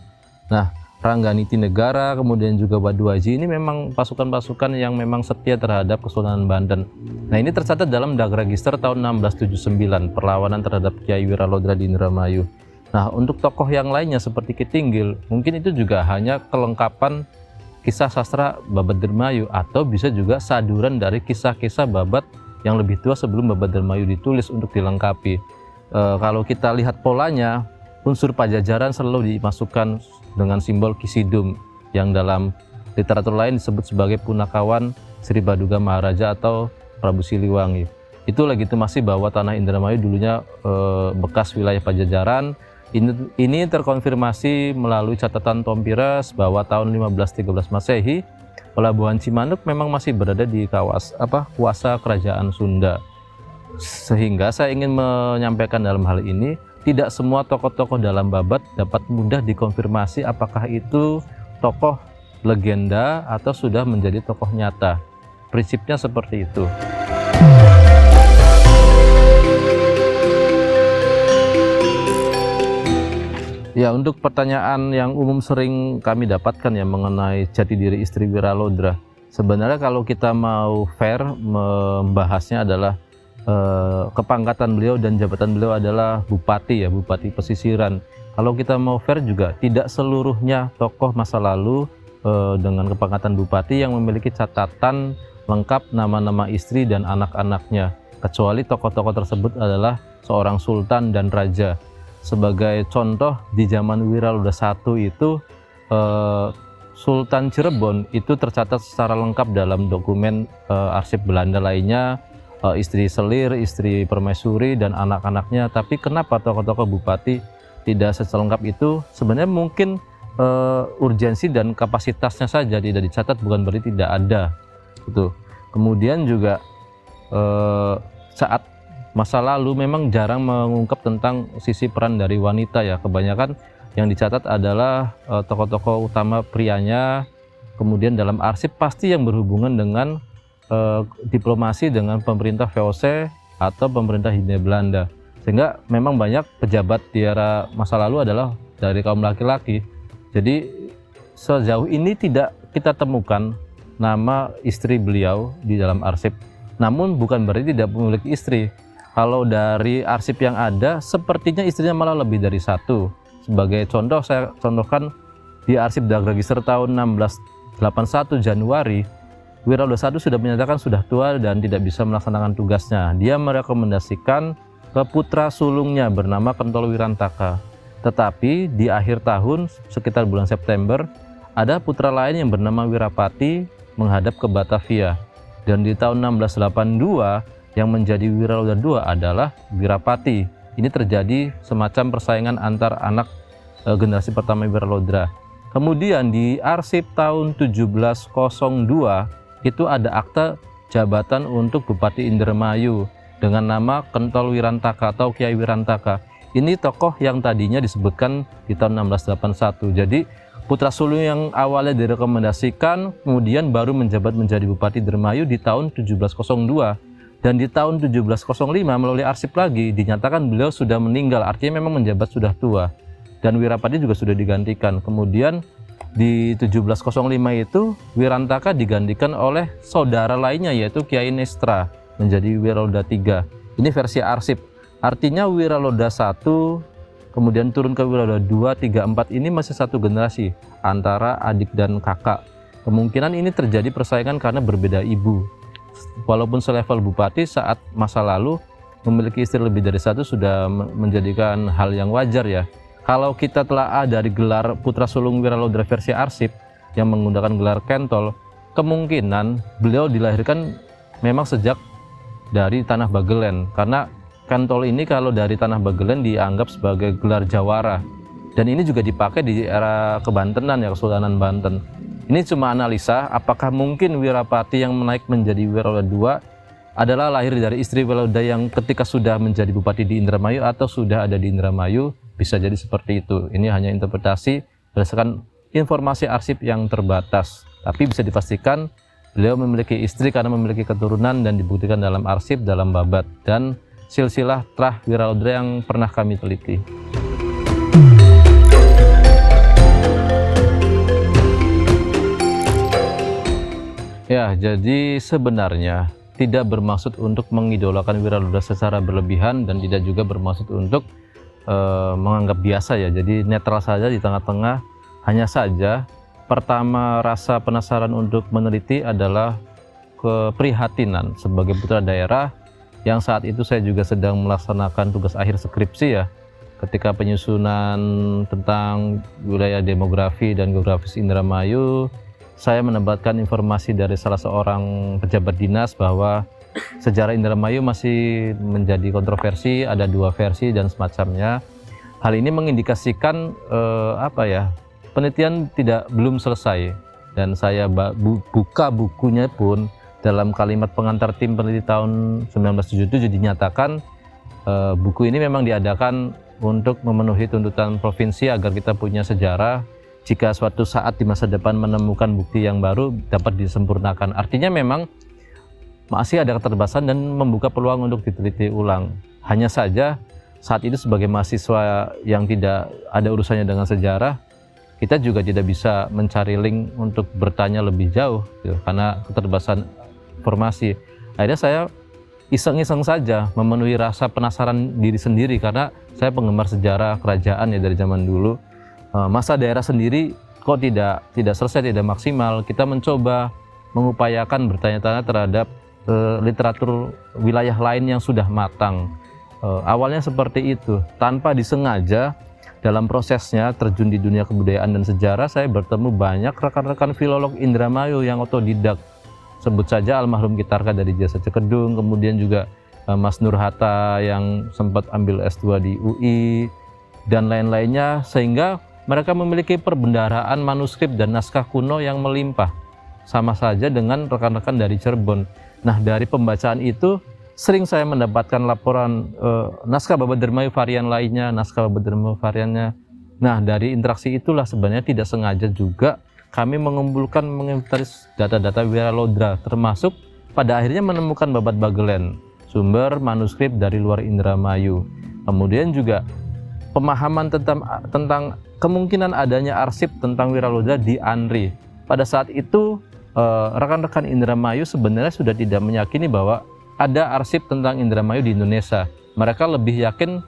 Nah, Rangganiti Negara, kemudian juga Wadu Haji ini memang pasukan-pasukan yang memang setia terhadap Kesultanan Banten. Nah, ini tercatat dalam Dagregister tahun 1679, perlawanan terhadap Kyai Wiralodra di Indramayu. Nah, untuk tokoh yang lainnya seperti Ki Tinggil, mungkin itu juga hanya kelengkapan kisah sastra Babad Dharmayu, atau bisa juga saduran dari kisah-kisah Babad yang lebih tua sebelum Babad Dharmayu ditulis untuk dilengkapi. Kalau kita lihat polanya, unsur Pajajaran selalu dimasukkan dengan simbol Ki Sidum yang dalam literatur lain disebut sebagai punakawan Sri Baduga Maharaja atau Prabu Siliwangi. Itu legitimasi bahwa tanah Indramayu dulunya bekas wilayah Pajajaran. Ini terkonfirmasi melalui catatan Tompires bahwa tahun 1513 Masehi pelabuhan Cimanuk memang masih berada di kuasa kerajaan Sunda. Sehingga saya ingin menyampaikan dalam hal ini, tidak semua tokoh-tokoh dalam Babad dapat mudah dikonfirmasi apakah itu tokoh legenda atau sudah menjadi tokoh nyata. Prinsipnya seperti itu. Ya, untuk pertanyaan yang umum sering kami dapatkan ya mengenai jati diri istri Wiralodra. Sebenarnya kalau kita mau fair membahasnya adalah kepangkatan beliau dan jabatan beliau adalah bupati ya, bupati pesisiran. Kalau kita mau fair juga tidak seluruhnya tokoh masa lalu dengan kepangkatan bupati yang memiliki catatan lengkap nama-nama istri dan anak-anaknya, kecuali tokoh-tokoh tersebut adalah seorang sultan dan raja. Sebagai contoh, di zaman Wiralodra I itu Sultan Cirebon itu tercatat secara lengkap dalam dokumen arsip Belanda lainnya, istri Selir, istri Permaisuri, dan anak-anaknya. Tapi kenapa tokoh-tokoh bupati tidak selengkap itu? Sebenarnya mungkin urgensi dan kapasitasnya saja tidak dicatat, bukan berarti tidak ada. Gitu. Kemudian juga saat masa lalu memang jarang mengungkap tentang sisi peran dari wanita ya. Kebanyakan yang dicatat adalah tokoh-tokoh utama prianya. Kemudian dalam arsip pasti yang berhubungan dengan diplomasi dengan pemerintah VOC atau pemerintah Hindia Belanda. Sehingga memang banyak pejabat di era masa lalu adalah dari kaum laki-laki. Jadi sejauh ini tidak kita temukan nama istri beliau di dalam arsip. Namun bukan berarti tidak memiliki istri. Kalau dari arsip yang ada, sepertinya istrinya malah lebih dari satu. Sebagai contoh, saya contohkan di arsip Dagregister tahun 1681 Januari, Wiralodra I sudah menyatakan sudah tua dan tidak bisa melaksanakan tugasnya. Dia merekomendasikan ke putra sulungnya bernama Kentolo Wirantaka Tetapi di akhir tahun sekitar bulan September ada putra lain yang bernama Wirapati menghadap ke Batavia, dan di tahun 1682 yang menjadi Wiralodra II adalah Wirapati. Ini terjadi semacam persaingan antar anak generasi pertama Wiralodra. Kemudian di arsip tahun 1702 itu ada akta jabatan untuk Bupati Indramayu dengan nama Kentol Wirantaka atau Kiai Wirantaka. Ini tokoh yang tadinya disebutkan di tahun 1681. Jadi putra sulung yang awalnya direkomendasikan kemudian baru menjabat menjadi Bupati Indramayu di tahun 1702. Dan di tahun 1705 melalui arsip lagi dinyatakan beliau sudah meninggal, artinya memang menjabat sudah tua. Dan Wirapati juga sudah digantikan. Kemudian di 1705 itu Wirantaka digantikan oleh saudara lainnya yaitu Kiai Nestra menjadi Wiralodra III. Ini versi arsip. Artinya Wiralodra I kemudian turun ke Wiralodra II, III, IV ini masih satu generasi antara adik dan kakak. Kemungkinan ini terjadi persaingan karena berbeda ibu. Walaupun selevel bupati saat masa lalu memiliki istri lebih dari satu sudah menjadikan hal yang wajar ya. Kalau kita telah dari gelar putra sulung Wiralodra versi arsip yang menggunakan gelar Kentol, kemungkinan beliau dilahirkan memang sejak dari tanah Bagelen, karena Kentol ini kalau dari tanah Bagelen dianggap sebagai gelar jawara, dan ini juga dipakai di era kebantenan ya, Kesultanan Banten. Ini cuma analisa apakah mungkin Wirapati yang menaik menjadi Wiralodra II adalah lahir dari istri Wiralodra yang ketika sudah menjadi bupati di Indramayu atau sudah ada di Indramayu. Bisa jadi seperti itu. Ini hanya interpretasi berdasarkan informasi arsip yang terbatas, tapi bisa dipastikan beliau memiliki istri karena memiliki keturunan dan dibuktikan dalam arsip, dalam babat dan silsilah Trah Wiralodra yang pernah kami teliti. Ya, jadi sebenarnya tidak bermaksud untuk mengidolakan Wiralodra secara berlebihan dan tidak juga bermaksud untuk menganggap biasa ya. Jadi netral saja di tengah-tengah. Hanya saja pertama rasa penasaran untuk meneliti adalah keprihatinan sebagai putra daerah yang saat itu saya juga sedang melaksanakan tugas akhir skripsi ya, ketika penyusunan tentang wilayah demografi dan geografis Indramayu. Saya mendapatkan informasi dari salah seorang pejabat dinas bahwa sejarah Indramayu masih menjadi kontroversi, ada dua versi dan semacamnya. Hal ini mengindikasikan penelitian belum selesai, dan saya buka bukunya pun dalam kalimat pengantar tim peneliti tahun 1977 dinyatakan buku ini memang diadakan untuk memenuhi tuntutan provinsi agar kita punya sejarah jika suatu saat di masa depan menemukan bukti yang baru dapat disempurnakan. Artinya memang masih ada keterbatasan dan membuka peluang untuk diteliti ulang. Hanya saja saat itu sebagai mahasiswa yang tidak ada urusannya dengan sejarah, kita juga tidak bisa mencari link untuk bertanya lebih jauh gitu, karena keterbatasan informasi. Akhirnya saya iseng-iseng saja memenuhi rasa penasaran diri sendiri, karena saya penggemar sejarah kerajaan ya dari zaman dulu. Masa daerah sendiri kok tidak selesai, tidak maksimal. Kita mencoba mengupayakan bertanya-tanya terhadap literatur wilayah lain yang sudah matang. Awalnya seperti itu, tanpa disengaja dalam prosesnya terjun di dunia kebudayaan dan sejarah, saya bertemu banyak rekan-rekan filolog Indramayu yang otodidak. Sebut saja almarhum Kitarka dari Jasa Cekedung, kemudian juga Mas Nur Hatta yang sempat ambil S2 di UI, dan lain-lainnya, sehingga mereka memiliki perbendaharaan manuskrip dan naskah kuno yang melimpah, sama saja dengan rekan-rekan dari Cirebon. Nah, dari pembacaan itu sering saya mendapatkan laporan naskah Babat Indramayu varian lainnya, naskah Babat Indramayu variannya. Nah, dari interaksi itulah sebenarnya tidak sengaja juga kami mengumpulkan menginventaris data-data Wiralodra, termasuk pada akhirnya menemukan Babat Bagelen, sumber manuskrip dari luar Indramayu. Kemudian juga pemahaman tentang kemungkinan adanya arsip tentang Wiralodra di Anri. Pada saat itu rekan-rekan Indramayu sebenarnya sudah tidak meyakini bahwa ada arsip tentang Indramayu di Indonesia. Mereka lebih yakin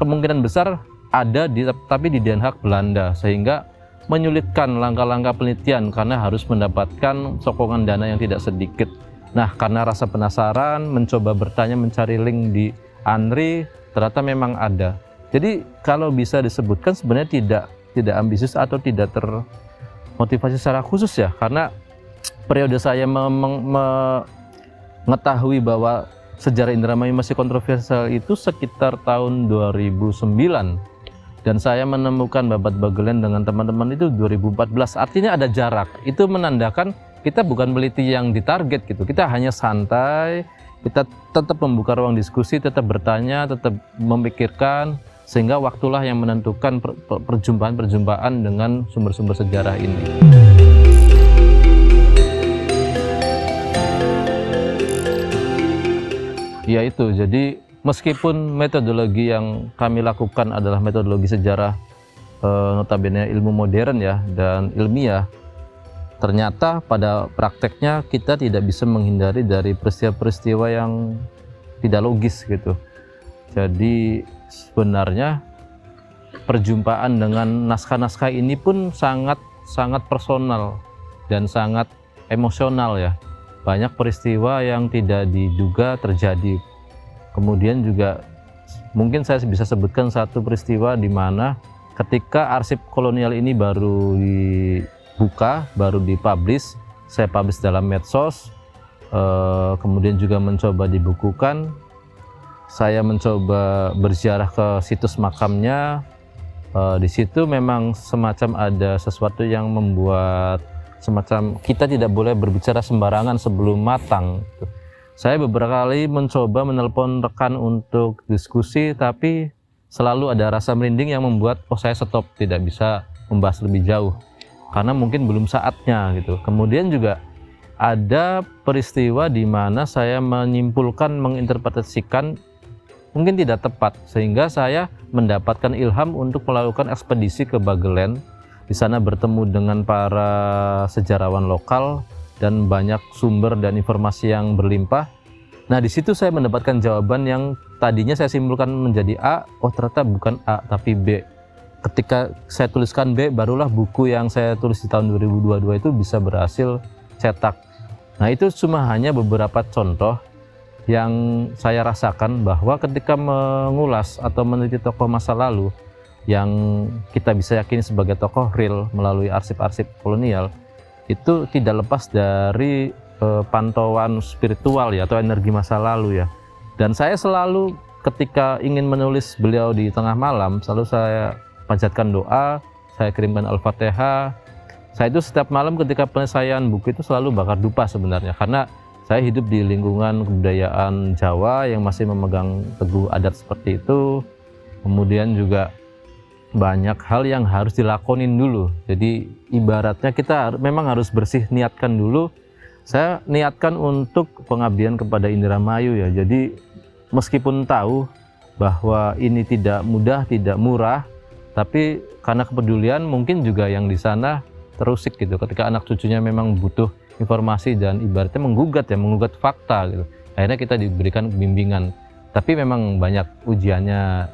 kemungkinan besar ada tapi di Den Haag, Belanda, sehingga menyulitkan langkah-langkah penelitian karena harus mendapatkan sokongan dana yang tidak sedikit. Nah, karena rasa penasaran, mencoba bertanya, mencari link di Anri, ternyata memang ada. Jadi kalau bisa disebutkan sebenarnya tidak ambisius atau tidak termotivasi secara khusus ya, karena periode saya mengetahui bahwa sejarah Indramayu masih kontroversial itu sekitar tahun 2009, dan saya menemukan Babat Bagelen dengan teman-teman itu 2014. Artinya ada jarak. Itu menandakan kita bukan meliti yang ditarget gitu. Kita hanya santai, kita tetap membuka ruang diskusi, tetap bertanya, tetap memikirkan, sehingga waktulah yang menentukan perjumpaan-perjumpaan dengan sumber-sumber sejarah ini. Ya itu, jadi meskipun metodologi yang kami lakukan adalah metodologi sejarah notabene ilmu modern ya dan ilmiah, ternyata pada prakteknya kita tidak bisa menghindari dari peristiwa-peristiwa yang tidak logis gitu. Jadi sebenarnya perjumpaan dengan naskah-naskah ini pun sangat personal dan sangat emosional ya. Banyak peristiwa yang tidak diduga terjadi. Kemudian juga mungkin saya bisa sebutkan satu peristiwa di mana ketika arsip kolonial ini baru dibuka, baru dipublish, saya publish dalam medsos, kemudian juga mencoba dibukukan. Saya mencoba berziarah ke situs makamnya. Di situ memang semacam ada sesuatu yang membuat semacam kita tidak boleh berbicara sembarangan sebelum matang. Saya beberapa kali mencoba menelpon rekan untuk diskusi, tapi selalu ada rasa merinding yang membuat saya stop, tidak bisa membahas lebih jauh karena mungkin belum saatnya gitu. Kemudian juga ada peristiwa di mana saya menyimpulkan, menginterpretasikan mungkin tidak tepat, sehingga saya mendapatkan ilham untuk melakukan ekspedisi ke Bagelen. Di sana bertemu dengan para sejarawan lokal dan banyak sumber dan informasi yang berlimpah. Nah, di situ saya mendapatkan jawaban yang tadinya saya simpulkan menjadi A, oh ternyata bukan A tapi B. Ketika saya tuliskan B, barulah buku yang saya tulis di tahun 2022 itu bisa berhasil cetak. Nah, itu cuma hanya beberapa contoh yang saya rasakan bahwa ketika mengulas atau meneliti tokoh masa lalu yang kita bisa yakini sebagai tokoh real melalui arsip-arsip kolonial, itu tidak lepas dari pantauan spiritual ya, atau energi masa lalu ya. Dan saya selalu ketika ingin menulis beliau di tengah malam, selalu saya panjatkan doa, saya kirimkan Al-Fatihah. Saya itu setiap malam ketika penyelesaian buku itu selalu bakar dupa sebenarnya, karena saya hidup di lingkungan kebudayaan Jawa yang masih memegang teguh adat seperti itu. Kemudian juga banyak hal yang harus dilakonin dulu. Jadi ibaratnya kita memang harus bersih niatkan dulu. Saya niatkan untuk pengabdian kepada Indramayu ya. Jadi meskipun tahu bahwa ini tidak mudah, tidak murah, tapi karena kepedulian mungkin juga yang di sana terusik gitu. Ketika anak cucunya memang butuh informasi dan ibaratnya menggugat fakta gitu. Akhirnya kita diberikan bimbingan. Tapi memang banyak ujiannya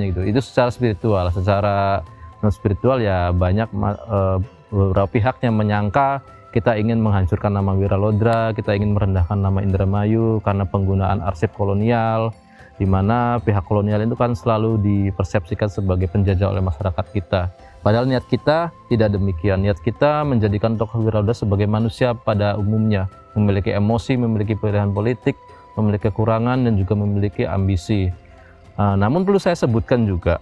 gitu. Itu secara spiritual. Secara non spiritual ya banyak beberapa pihak yang menyangka kita ingin menghancurkan nama Wiralodra, kita ingin merendahkan nama Indramayu karena penggunaan arsip kolonial, di mana pihak kolonial itu kan selalu dipersepsikan sebagai penjajah oleh masyarakat kita. Padahal niat kita tidak demikian. Niat kita menjadikan tokoh Wiralodra sebagai manusia pada umumnya, memiliki emosi, memiliki pilihan politik, memiliki kekurangan dan juga memiliki ambisi. Namun perlu saya sebutkan juga,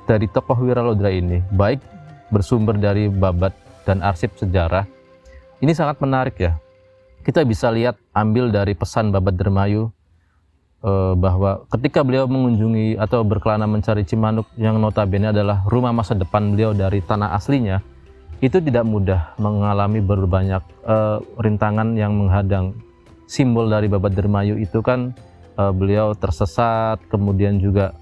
dari tokoh Wiralodra ini, baik bersumber dari babat dan arsip sejarah, ini sangat menarik ya. Kita bisa lihat, ambil dari pesan Babat Dermayu, bahwa ketika beliau mengunjungi atau berkelana mencari Cimanuk yang notabene adalah rumah masa depan beliau dari tanah aslinya, itu tidak mudah, mengalami berbanyak rintangan yang menghadang. Simbol dari Babat Dermayu itu kan beliau tersesat, kemudian juga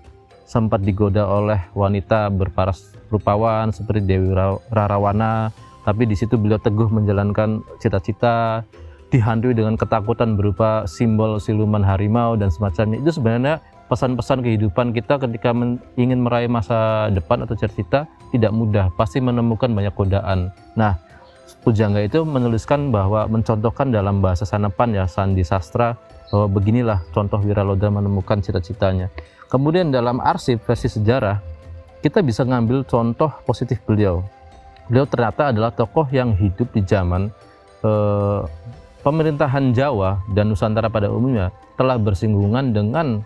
sempat digoda oleh wanita berparas rupawan seperti Dewi Rarawana, tapi di situ beliau teguh menjalankan cita-cita, dihantui dengan ketakutan berupa simbol siluman harimau dan semacamnya. Itu sebenarnya pesan-pesan kehidupan kita ketika ingin meraih masa depan atau cita-cita tidak mudah, pasti menemukan banyak godaan. Nah, Pujangga itu menuliskan bahwa mencontohkan dalam bahasa Sanepan ya, Sandi Sastra, beginilah contoh Wiralodra menemukan cita-citanya. Kemudian dalam arsip versi sejarah, kita bisa ngambil contoh positif beliau. Beliau ternyata adalah tokoh yang hidup di zaman pemerintahan Jawa dan Nusantara pada umumnya telah bersinggungan dengan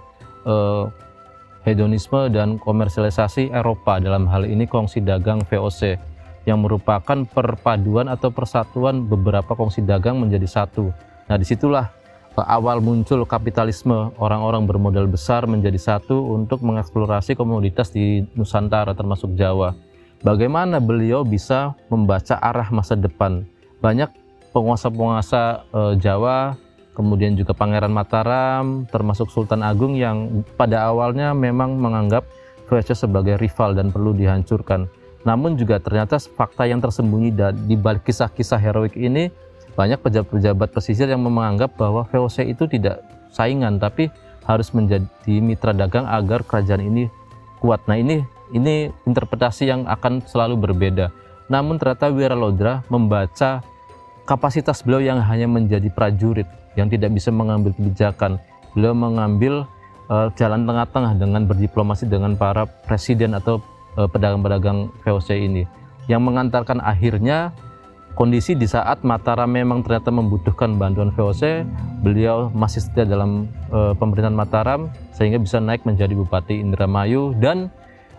hedonisme dan komersialisasi Eropa, dalam hal ini kongsi dagang VOC, yang merupakan perpaduan atau persatuan beberapa kongsi dagang menjadi satu. Nah, disitulah awal muncul kapitalisme, orang-orang bermodal besar menjadi satu untuk mengeksplorasi komoditas di Nusantara termasuk Jawa. Bagaimana beliau bisa membaca arah masa depan? Banyak penguasa-penguasa Jawa, kemudian juga Pangeran Mataram, termasuk Sultan Agung yang pada awalnya memang menganggap VOC sebagai rival dan perlu dihancurkan. Namun juga ternyata fakta yang tersembunyi di balik kisah-kisah heroik ini, banyak pejabat-pejabat pesisir yang menganggap bahwa VOC itu tidak saingan, tapi harus menjadi mitra dagang agar kerajaan ini kuat. Nah, ini interpretasi yang akan selalu berbeda. Namun ternyata Wiralodra membaca kapasitas beliau yang hanya menjadi prajurit, yang tidak bisa mengambil kebijakan. Beliau mengambil jalan tengah-tengah dengan berdiplomasi dengan para presiden atau pedagang-pedagang VOC ini, yang mengantarkan akhirnya kondisi di saat Mataram memang ternyata membutuhkan bantuan VOC, beliau masih setia dalam pemerintahan Mataram sehingga bisa naik menjadi Bupati Indramayu, dan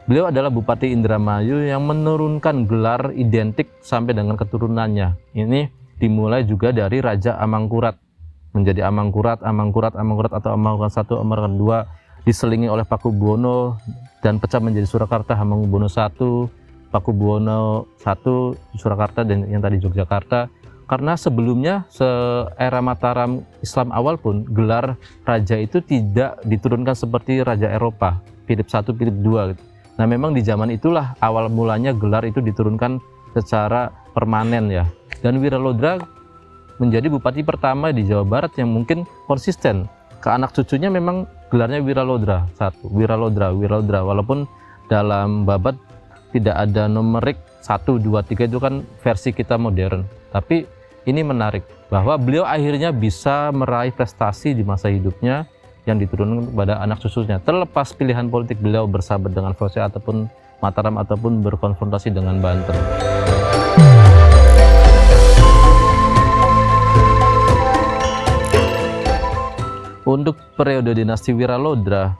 beliau adalah Bupati Indramayu yang menurunkan gelar identik sampai dengan keturunannya. Ini dimulai juga dari Raja Amangkurat menjadi Amangkurat atau Amangkurat I, Amangkurat II, diselingi oleh Pakubuwono dan pecah menjadi Surakarta, Hamengkubuwono I, Pakubuwono I di Surakarta, dan yang tadi Yogyakarta. Karena sebelumnya era Mataram Islam awal pun gelar raja itu tidak diturunkan seperti raja Eropa, Philip I, Philip II gitu. Nah, memang di zaman itulah awal mulanya gelar itu diturunkan secara permanen ya. Dan Wiralodra menjadi bupati pertama di Jawa Barat yang mungkin konsisten. Ke anak cucunya memang gelarnya Wiralodra Wiralodra, walaupun dalam babat tidak ada numerik 1, 2, 3, itu kan versi kita modern. Tapi ini menarik bahwa beliau akhirnya bisa meraih prestasi di masa hidupnya yang diturunkan kepada anak cucunya. Terlepas pilihan politik beliau bersahabat dengan VOC ataupun Mataram ataupun berkonfrontasi dengan Banten. Untuk periode dinasti Wiralodra,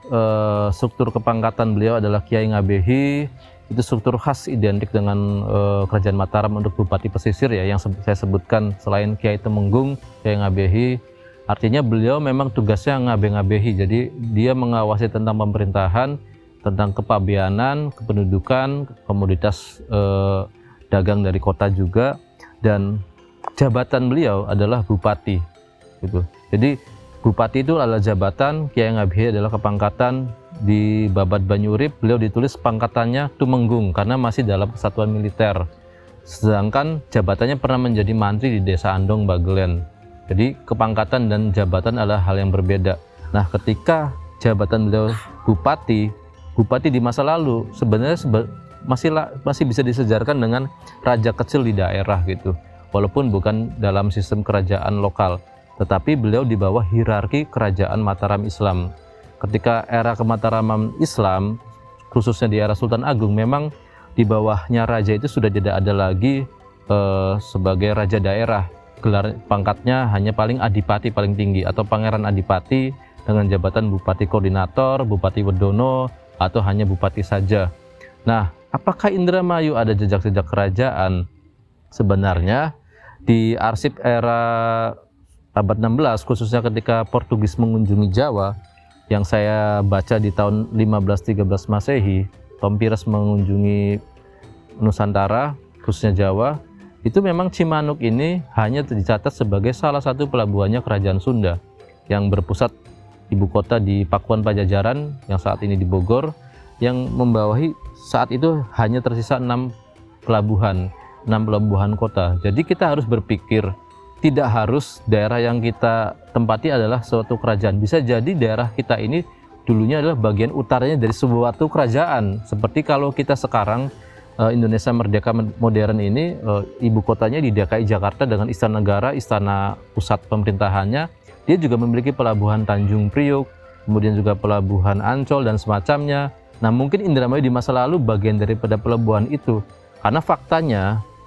struktur kepangkatan beliau adalah Kiai Ngabehi. Itu struktur khas identik dengan kerajaan Mataram untuk bupati pesisir ya, yang saya sebutkan selain Kiai Temenggung, Kiai Ngabehi. Artinya beliau memang tugasnya ngabe-ngabehi, jadi dia mengawasi tentang pemerintahan, tentang kepabeanan, kependudukan, komoditas dagang dari kota juga, dan jabatan beliau adalah bupati gitu. Jadi bupati itu adalah jabatan, Kiai Ngabehi adalah kepangkatan. Di babat Banyurip beliau ditulis pangkatannya Tumenggung karena masih dalam kesatuan militer. Sedangkan jabatannya pernah menjadi mantri di Desa Andong, Bagelen. Jadi kepangkatan dan jabatan adalah hal yang berbeda. Nah, ketika jabatan beliau bupati di masa lalu sebenarnya masih bisa disejarkan dengan raja kecil di daerah gitu. Walaupun bukan dalam sistem kerajaan lokal, tetapi beliau di bawah hierarki kerajaan Mataram Islam. Ketika era kemataraman Islam, khususnya di era Sultan Agung, memang di bawahnya raja itu sudah tidak ada lagi sebagai raja daerah. Gelar pangkatnya hanya paling adipati paling tinggi atau pangeran adipati dengan jabatan bupati koordinator, bupati wedono, atau hanya bupati saja. Nah, apakah Indramayu ada jejak-jejak kerajaan? Sebenarnya di arsip era abad 16, khususnya ketika Portugis mengunjungi Jawa, yang saya baca di tahun 1513 Masehi, Tom Pires mengunjungi Nusantara, khususnya Jawa, itu memang Cimanuk ini hanya dicatat sebagai salah satu pelabuhannya kerajaan Sunda yang berpusat ibu kota di Pakuan Pajajaran yang saat ini di Bogor, yang membawahi saat itu hanya tersisa 6 pelabuhan kota. Jadi kita harus berpikir, tidak harus daerah yang kita tempati adalah suatu kerajaan. Bisa jadi daerah kita ini dulunya adalah bagian utaranya dari suatu kerajaan. Seperti kalau kita sekarang Indonesia merdeka modern ini, ibu kotanya di DKI Jakarta dengan istana negara, istana pusat pemerintahannya, dia juga memiliki pelabuhan Tanjung Priok, kemudian juga pelabuhan Ancol dan semacamnya. Nah, mungkin Indramayu di masa lalu bagian daripada pelabuhan itu, karena faktanya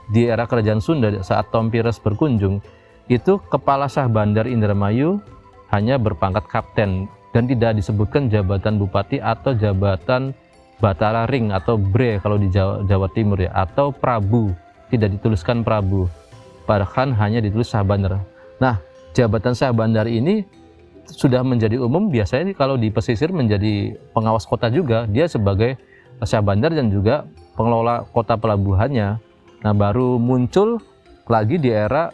di era Kerajaan Sunda saat Tom Pires berkunjung, itu kepala Syah Bandar Indramayu hanya berpangkat kapten dan tidak disebutkan jabatan bupati atau jabatan Batara Ring atau Bre kalau di Jawa Timur ya, atau Prabu, tidak dituliskan Prabu, bahkan hanya ditulis Syah Bandar. Nah, jabatan Syah Bandar ini sudah menjadi umum, biasanya kalau di pesisir menjadi pengawas kota juga, dia sebagai Syah Bandar dan juga pengelola kota pelabuhannya. Nah, baru muncul lagi di era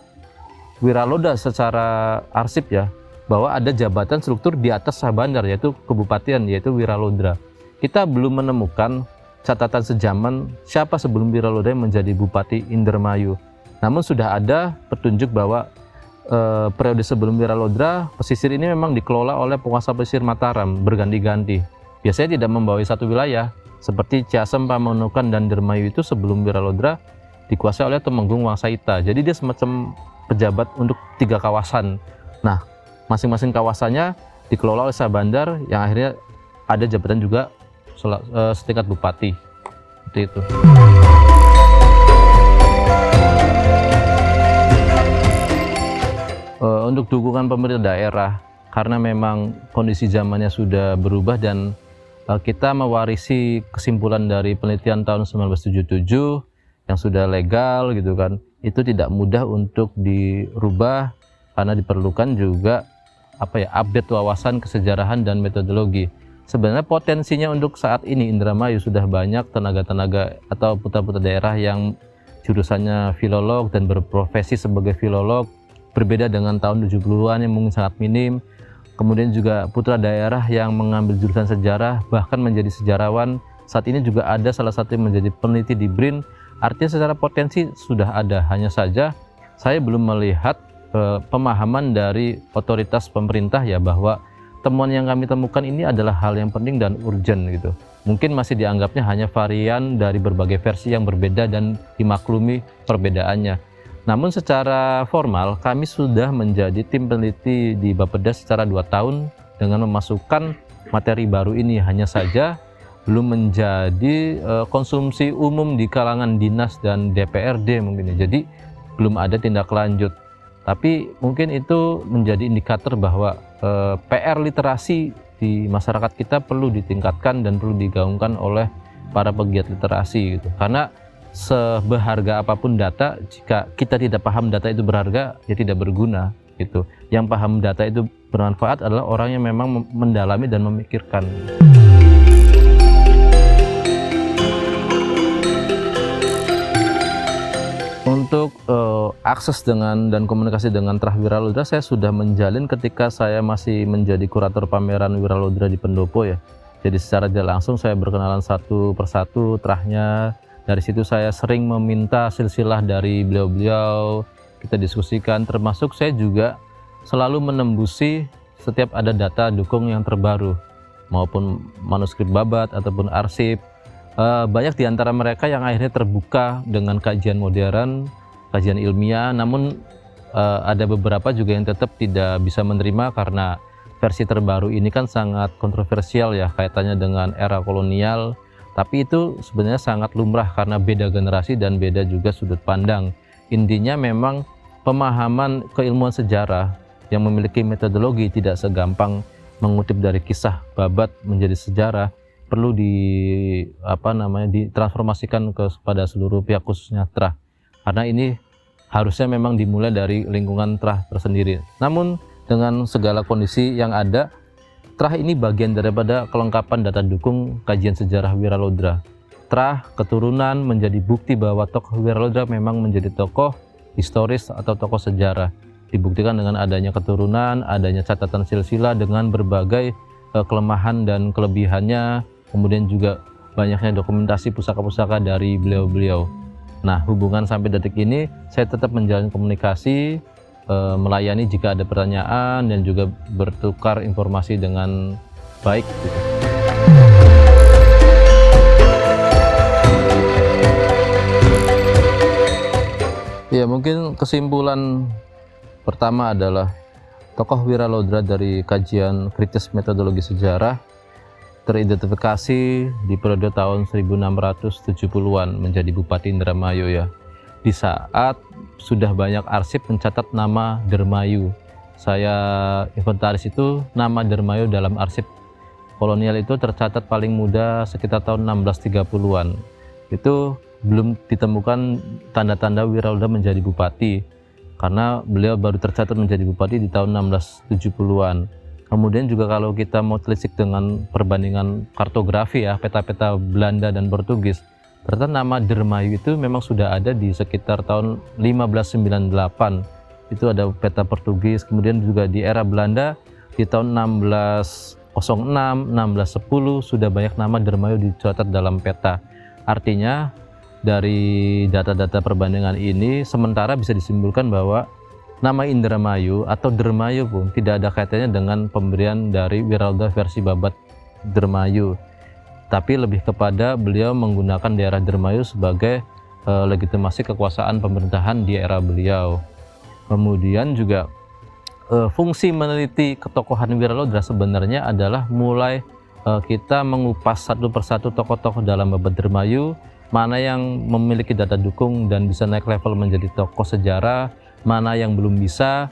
Wiraloda secara arsip ya, bahwa ada jabatan struktur di atas Syah Bandar, yaitu kebupatian, yaitu Wiralodra. Kita belum menemukan catatan sejaman siapa sebelum Wiralodra yang menjadi Bupati Indramayu. Namun sudah ada petunjuk bahwa periode sebelum Wiralodra, pesisir ini memang dikelola oleh penguasa pesisir Mataram berganti-ganti. Biasanya tidak membawahi satu wilayah, seperti Ciasem, Pamonukan, dan Indramayu itu sebelum Wiralodra dikuasai oleh Temenggung Wangsaita. Jadi dia semacam pejabat untuk 3 kawasan. Nah, masing-masing kawasannya dikelola oleh Syah Bandar yang akhirnya ada jabatan juga setingkat bupati. Seperti itu. Untuk dukungan pemerintah daerah, karena memang kondisi zamannya sudah berubah dan kita mewarisi kesimpulan dari penelitian tahun 1977 yang sudah legal gitu kan, itu tidak mudah untuk dirubah karena diperlukan juga update wawasan kesejarahan dan metodologi. Sebenarnya potensinya untuk saat ini Indramayu sudah banyak tenaga-tenaga atau putra-putra daerah yang jurusannya filolog dan berprofesi sebagai filolog, berbeda dengan tahun 70-an yang mungkin sangat minim. Kemudian juga putra daerah yang mengambil jurusan sejarah bahkan menjadi sejarawan. Saat ini juga ada salah satu yang menjadi peneliti di BRIN. Artinya secara potensi sudah ada, hanya saja saya belum melihat pemahaman dari otoritas pemerintah ya, bahwa temuan yang kami temukan ini adalah hal yang penting dan urgent gitu. Mungkin masih dianggapnya hanya varian dari berbagai versi yang berbeda dan dimaklumi perbedaannya. Namun secara formal kami sudah menjadi tim peneliti di Bapeda secara 2 tahun dengan memasukkan materi baru ini, hanya saja belum menjadi konsumsi umum di kalangan dinas dan DPRD mungkin ya. Jadi belum ada tindak lanjut. Tapi mungkin itu menjadi indikator bahwa PR literasi di masyarakat kita perlu ditingkatkan dan perlu digaungkan oleh para pegiat literasi gitu. Karena seberharga apapun data, jika kita tidak paham data itu berharga, ya tidak berguna gitu. Yang paham data itu bermanfaat adalah orang yang memang mendalami dan memikirkan. Untuk akses dengan dan komunikasi dengan Trah Wiralodra saya sudah menjalin ketika saya masih menjadi kurator pameran Wiralodra di Pendopo ya. Jadi secara tidak langsung saya berkenalan satu persatu trahnya. Dari situ saya sering meminta silsilah dari beliau-beliau, kita diskusikan, termasuk saya juga selalu menembusi setiap ada data dukung yang terbaru, maupun manuskrip babat ataupun arsip. Banyak di antara mereka yang akhirnya terbuka dengan kajian modern, kajian ilmiah, namun ada beberapa juga yang tetap tidak bisa menerima karena versi terbaru ini kan sangat kontroversial ya, kaitannya dengan era kolonial. Tapi itu sebenarnya sangat lumrah karena beda generasi dan beda juga sudut pandang. Intinya memang pemahaman keilmuan sejarah yang memiliki metodologi tidak segampang mengutip dari kisah babat menjadi sejarah, perlu ditransformasikan kepada seluruh pihak khususnya Trah. Karena ini harusnya memang dimulai dari lingkungan Trah tersendiri. Namun dengan segala kondisi yang ada, Trah ini bagian daripada kelengkapan data dukung kajian sejarah Wiralodra. Trah keturunan menjadi bukti bahwa tokoh Wiralodra memang menjadi tokoh historis atau tokoh sejarah. Dibuktikan dengan adanya keturunan, adanya catatan silsilah dengan berbagai kelemahan dan kelebihannya, kemudian juga banyaknya dokumentasi pusaka-pusaka dari beliau-beliau. Nah, hubungan sampai detik ini saya tetap menjalin komunikasi, melayani jika ada pertanyaan dan juga bertukar informasi dengan baik gitu. Ya, mungkin kesimpulan pertama adalah tokoh Wiralodra dari kajian kritis metodologi sejarah teridentifikasi di periode tahun 1670-an menjadi Bupati Indramayu ya. Di saat sudah banyak arsip mencatat nama Dermayu. Saya inventaris itu nama Dermayu dalam arsip kolonial itu tercatat paling muda sekitar tahun 1630-an. Itu belum ditemukan tanda-tanda Wiralodra menjadi bupati, karena beliau baru tercatat menjadi bupati di tahun 1670-an. Kemudian juga kalau kita mau telisik dengan perbandingan kartografi ya, peta-peta Belanda dan Portugis, ternyata nama Dermayu itu memang sudah ada di sekitar tahun 1598. Itu ada peta Portugis. Kemudian juga di era Belanda di tahun 1606, 1610 sudah banyak nama Dermayu dicatat dalam peta. Artinya dari data-data perbandingan ini sementara bisa disimpulkan bahwa nama Indramayu atau Dermayu pun tidak ada kaitannya dengan pemberian dari Wiralodra versi Babat Dermayu, tapi lebih kepada beliau menggunakan daerah Dermayu sebagai legitimasi kekuasaan pemerintahan di era beliau. Kemudian juga fungsi meneliti ketokohan Wiralodra sebenarnya adalah mulai kita mengupas satu persatu tokoh-tokoh dalam Babat Dermayu, mana yang memiliki data dukung dan bisa naik level menjadi tokoh sejarah, mana yang belum bisa,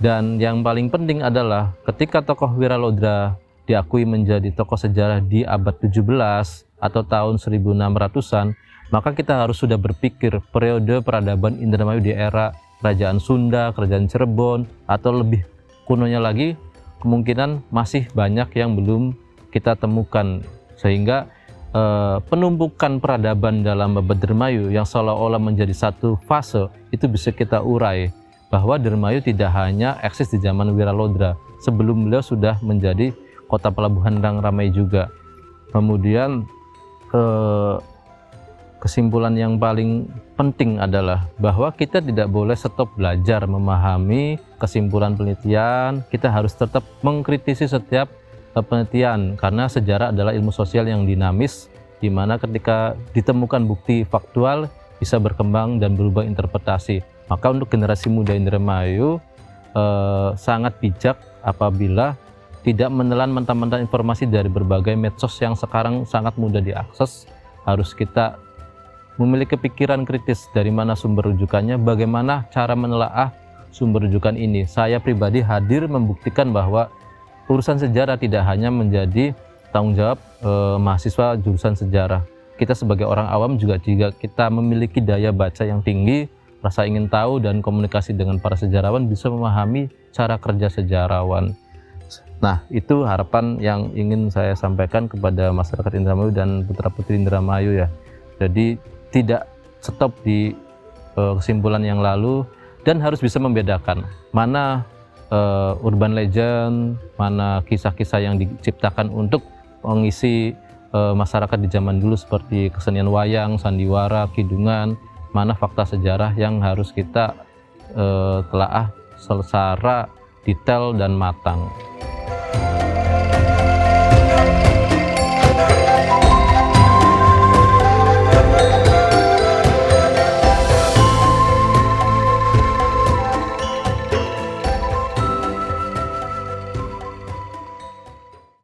dan yang paling penting adalah ketika tokoh Wiralodra diakui menjadi tokoh sejarah di abad 17 atau tahun 1600-an, maka kita harus sudah berpikir periode peradaban Indramayu di era Kerajaan Sunda, Kerajaan Cirebon, atau lebih kunonya lagi, kemungkinan masih banyak yang belum kita temukan, sehingga penumpukan peradaban dalam Babat Dermayu yang seolah-olah menjadi satu fase itu bisa kita urai bahwa Dermayu tidak hanya eksis di zaman Wiralodra, sebelum beliau sudah menjadi kota pelabuhan yang ramai juga. Kemudian kesimpulan yang paling penting adalah bahwa kita tidak boleh stop belajar memahami kesimpulan penelitian, kita harus tetap mengkritisi setiap penelitian, karena sejarah adalah ilmu sosial yang dinamis, di mana ketika ditemukan bukti faktual bisa berkembang dan berubah interpretasi. Maka untuk generasi muda Indramayu sangat bijak apabila tidak menelan mentah-mentah informasi dari berbagai medsos yang sekarang sangat mudah diakses. Harus kita memiliki pikiran kritis dari mana sumber rujukannya, bagaimana cara menelaah sumber rujukan ini. Saya pribadi hadir membuktikan bahwa urusan sejarah tidak hanya menjadi tanggung jawab mahasiswa jurusan sejarah. Kita sebagai orang awam juga jika kita memiliki daya baca yang tinggi, rasa ingin tahu dan komunikasi dengan para sejarawan, bisa memahami cara kerja sejarawan. Nah, itu harapan yang ingin saya sampaikan kepada masyarakat Indramayu dan putra-putri Indramayu ya. Jadi tidak stop di kesimpulan yang lalu, dan harus bisa membedakan mana urban legend, mana kisah-kisah yang diciptakan untuk mengisi masyarakat di zaman dulu seperti kesenian wayang, sandiwara, kidungan, mana fakta sejarah yang harus kita telaah secara detail dan matang.